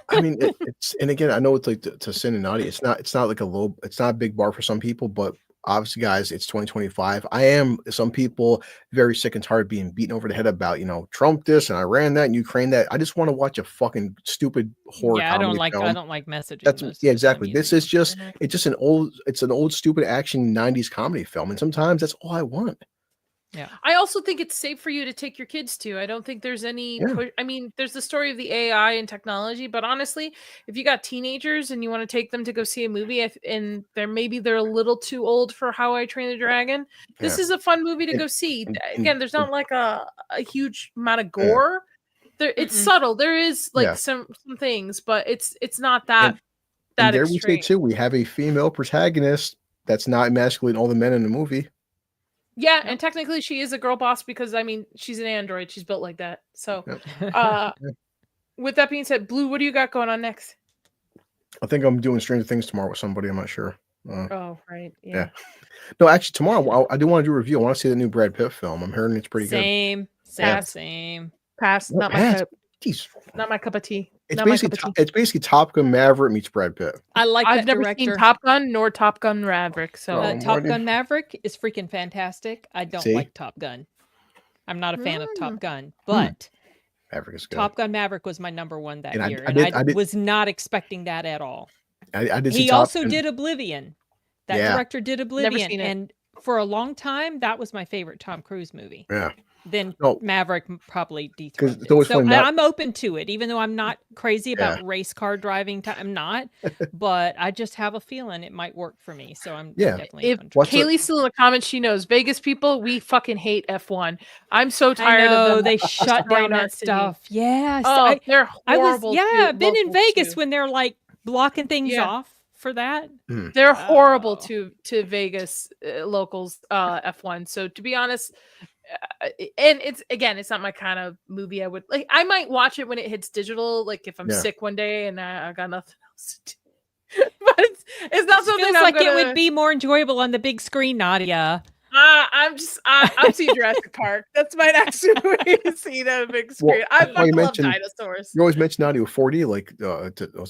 I mean, it's and again, I know it's like to sin and naughty. It's not like it's not a big bar for some people, but obviously, guys, it's 2025. I am some people very sick and tired of being beaten over the head about Trump this and Iran that and Ukraine that. I just want to watch a fucking stupid horror. Yeah, comedy I film. don't like messaging. That's exactly. This is just it's just an old stupid action 90s comedy film, and sometimes that's all I want. Yeah. I also think it's safe for you to take your kids to. I don't think there's any I mean, there's the story of the AI and technology, but honestly, if you got teenagers and you want to take them to go see a movie and they're a little too old for How I Trained the Dragon, this is a fun movie to go see. Again, there's not like a huge amount of gore. There it's subtle. There is like some things, but it's not that and there extreme. we say too, we have a female protagonist that's not emasculating all the men in the movie. Yeah, and technically she is a girl boss because I mean she's an android. She's built like that. So with that being said, Blue, what do you got going on next? I think I'm doing Stranger Things tomorrow with somebody. I'm not sure. Oh, right. Yeah. No, actually tomorrow I do want to do a review. I want to see the new Brad Pitt film. I'm hearing it's pretty good. Same. Pass. Not my cup. Not my cup of tea. It's basically Top Gun Maverick meets Brad Pitt. I like I've that never seen Top Gun nor Top Gun Maverick. So Top Gun Maverick is freaking fantastic. I don't like Top Gun. I'm not a fan of Top Gun, but Maverick is good. Top Gun Maverick was my number one that year, and I was not expecting that at all. I did. He also did Oblivion. That director did Oblivion, and for a long time, that was my favorite Tom Cruise movie. Yeah. Then Maverick probably dethroned it. So I'm open to it, even though I'm not crazy about race car driving. I'm not, but I just have a feeling it might work for me. So I'm definitely. If Kaylee's still in the comments, she knows Vegas people. We fucking hate F1. I'm so tired of them. They shut down that stuff. Yeah. Oh, they're horrible. I've been in Vegas when they're like blocking things off for that. They're horrible to Vegas locals F1. So to be honest. And it's not my kind of movie. I would like. I might watch it when it hits digital, like if I'm sick one day and I got nothing else to do. But it's not something. Feels like it would be more enjoyable on the big screen, Nadia. I'm seeing Jurassic Park. That's my next movie to see that on the big screen. I fucking love dinosaurs. You always mention audio 4D, like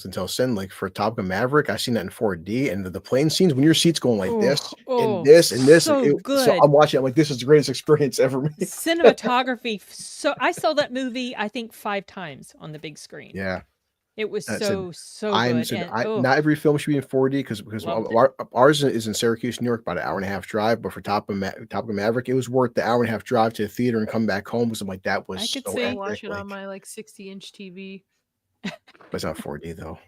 until Sin, like for Top Gun Maverick, I seen that in 4D, and the plane scenes when your seat's going like this and this and this. So good. So I'm watching. I'm like, this is the greatest experience ever made. Cinematography. So I saw that movie, I think 5 times on the big screen. Yeah. It was so good. Not every film should be in 4D because ours is in Syracuse, New York, about an hour and a half drive. But for Top Gun Maverick, it was worth the hour and a half drive to the theater and come back home. Because I'm like, that was I could say watch it on my like 60-inch TV. But it's not 4D though.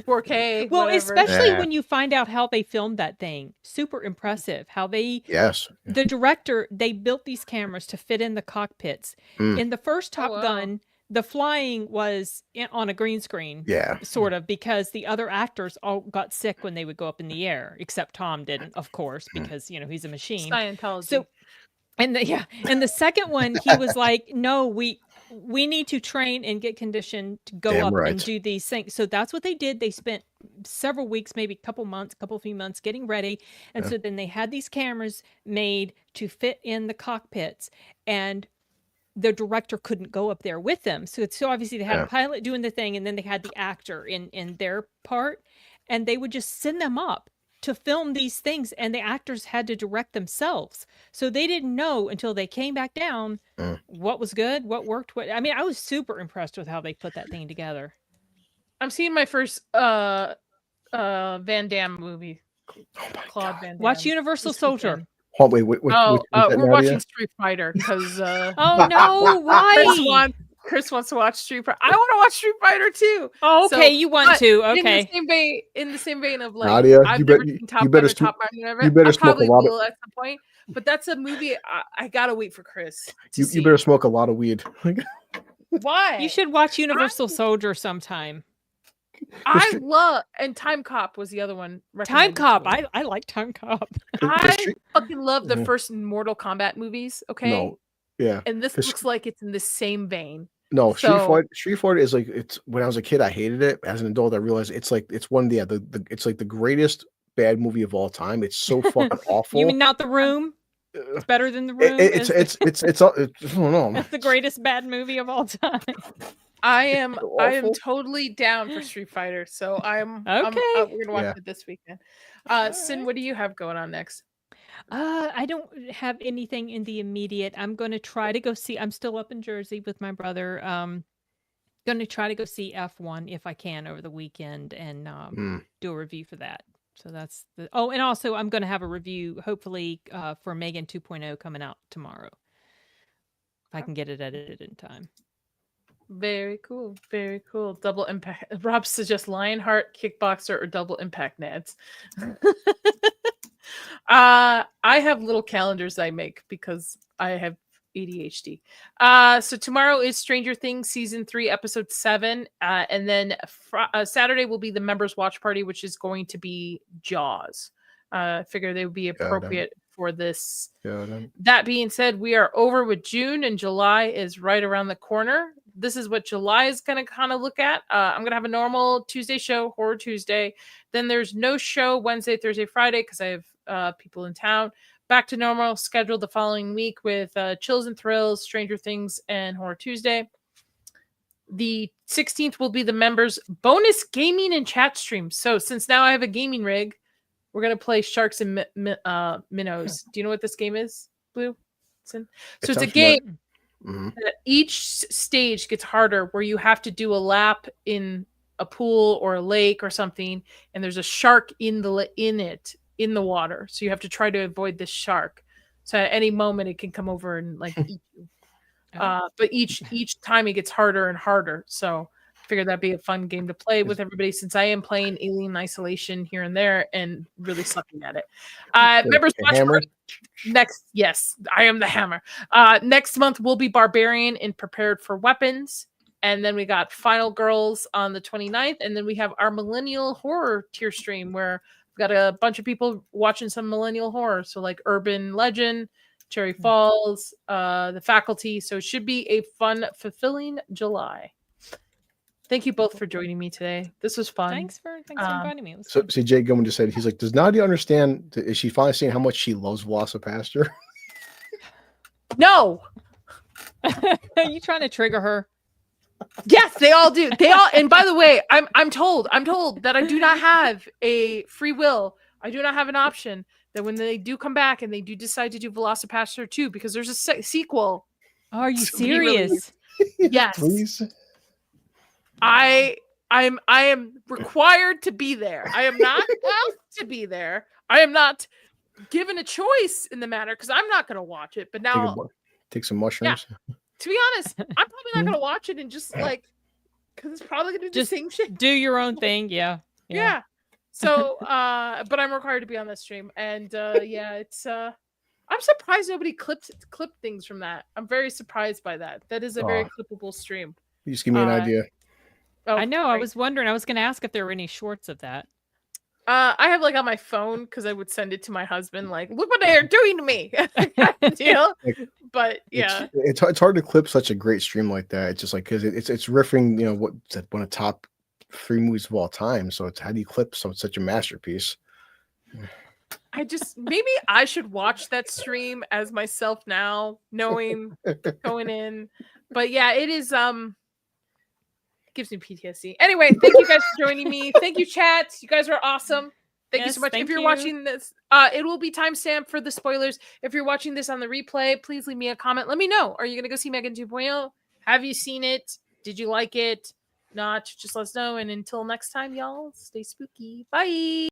4K. Well, whatever. especially Yeah. when you find out how they filmed that thing. Super impressive. How they, Yes. the director, they built these cameras to fit in the cockpits. Mm. In the first Top wow. Gun, the flying was on a green screen, Yeah. sort of, because the other actors all got sick when they would go up in the air, except Tom didn't, of course, because, you know, he's a machine. Scientology. So, and the second one, he was like, no, we need to train and get conditioned to go Damn up right. and do these things. So that's what they did. They spent several weeks, maybe a few months getting ready. And Yeah. so then they had these cameras made to fit in the cockpits, and the director couldn't go up there with them. So obviously they had Yeah. a pilot doing the thing, and then they had the actor in their part, and they would just send them up to film these things, and the actors had to direct themselves. So they didn't know until they came back down what was good, what worked. I mean, I was super impressed with how they put that thing together. I'm seeing my first Van Damme movie. Oh my Claude God. Van Damme. Watch Universal this Soldier. weekend. Hold, wait, which Oh, was that, we're Nadia? watching Street Fighter because Oh no, why? Chris wants to watch Street Fighter. I want to watch Street Fighter too. Oh, okay, So, you want but to. In Okay. the same vein of like, Nadia, I've you never bet- seen Top you Gun better or sm- Top Gun. Never. you better I smoke a probably lot of- will at some point. But that's a movie I gotta wait for Chris to see. You better smoke a lot of weed. Why? You should watch Universal Soldier sometime. I love, and Time Cop was the other one. Time recommended to Cop. me. I like Time Cop. I Street- fucking love the Mhm. first Mortal Kombat movies. Okay, No, yeah. and this 'Cause- looks like it's in the same vein. No, So- Street Fighter is like, it's when I was a kid, I hated it. As an adult, I realized it's like it's one it's like the greatest bad movie of all time. It's so fucking awful. You mean not The Room? It's better than The Room. It's I don't know. That's the greatest bad movie of all time. I am Awful. totally down for Street Fighter. So Okay. we're gonna watch Yeah. it this weekend. All Sin, right. what do you have going on next? I don't have anything in the immediate. I'm going to try to go see. I'm still up in Jersey with my brother. Going to try to go see F1 if I can over the weekend and do a review for that. So that's the. Oh, and also I'm going to have a review hopefully for Megan 2.0 coming out tomorrow. If I can get it edited in time. Very cool. Very cool. Double impact. Rob suggests Lionheart, Kickboxer, or Double Impact Nads. I have little calendars I make because I have ADHD. So tomorrow is Stranger Things season 3, episode 7, and then Saturday will be the members watch party, which is going to be Jaws. I figure they would be appropriate for this. That being said, we are over with June, and July is right around the corner. This is what July is going to kind of look at. I'm going to have a normal Tuesday show, Horror Tuesday. Then there's no show Wednesday, Thursday, Friday because I have people in town. Back to normal schedule the following week with Chills and Thrills, Stranger Things, and Horror Tuesday. The 16th will be the members' bonus gaming and chat stream. So since now I have a gaming rig, we're going to play Sharks and Minnows. Do you know what this game is, Blue? So it's a game that each stage gets harder where you have to do a lap in a pool or a lake or something, and there's a shark in the water. So you have to try to avoid this shark. So at any moment it can come over and like eat you. But each time it gets harder and harder. So I figured that'd be a fun game to play with everybody since I am playing Alien Isolation here and there and really sucking at it. Members watch yes, I am the hammer. Next month will be Barbarian and Prepared for Weapons. And then we got Final Girls on the 29th. And then we have our Millennial Horror tier stream where we've got a bunch of people watching some millennial horror. So like Urban Legend, Cherry Falls, The Faculty. So it should be a fun, fulfilling July. Thank you both for joining me today. This was fun. Thanks for inviting me. So see, Jake Gilman just said, he's like, does Nadia understand? Is she finally seeing how much she loves Velocipaster? No. Are you trying to trigger her? Yes, they all do. They all. And by the way, I'm told that I do not have a free will. I do not have an option that when they do come back and they do decide to do Velocipaster 2 because there's a sequel. Are you serious? Yes. Please. I am required to be there. I am not asked to be there. I am not given a choice in the matter because I'm not going to watch it. But now, take some mushrooms. Yeah, to be honest, I'm probably not going to watch it and just like because it's probably going to do the same shit. Do your own thing, yeah. Yeah. So, but I'm required to be on that stream, and yeah, it's I'm surprised nobody clipped things from that. I'm very surprised by that. That is a very clippable stream. You just give me an idea. Oh, I know. right. I was wondering. I was going to ask if there were any shorts of that. I have like on my phone because I would send it to my husband, like, look what they are doing to me. Deal. But yeah, it's hard to clip such a great stream like that. It's just like because it's riffing, what's one of the top 3 movies of all time. So it's how do you clip such a masterpiece? Maybe I should watch that stream as myself now, knowing going in. But yeah, it is gives me PTSD. Anyway, thank you guys for joining me. Thank you, chat. You guys are awesome. Thank you so much. If you're watching this, it will be timestamped for the spoilers. If you're watching this on the replay, please leave me a comment. Let me know. Are you going to go see Megan 2.0? Have you seen it? Did you like it? Not, just let us know. And until next time, y'all, stay spooky. Bye.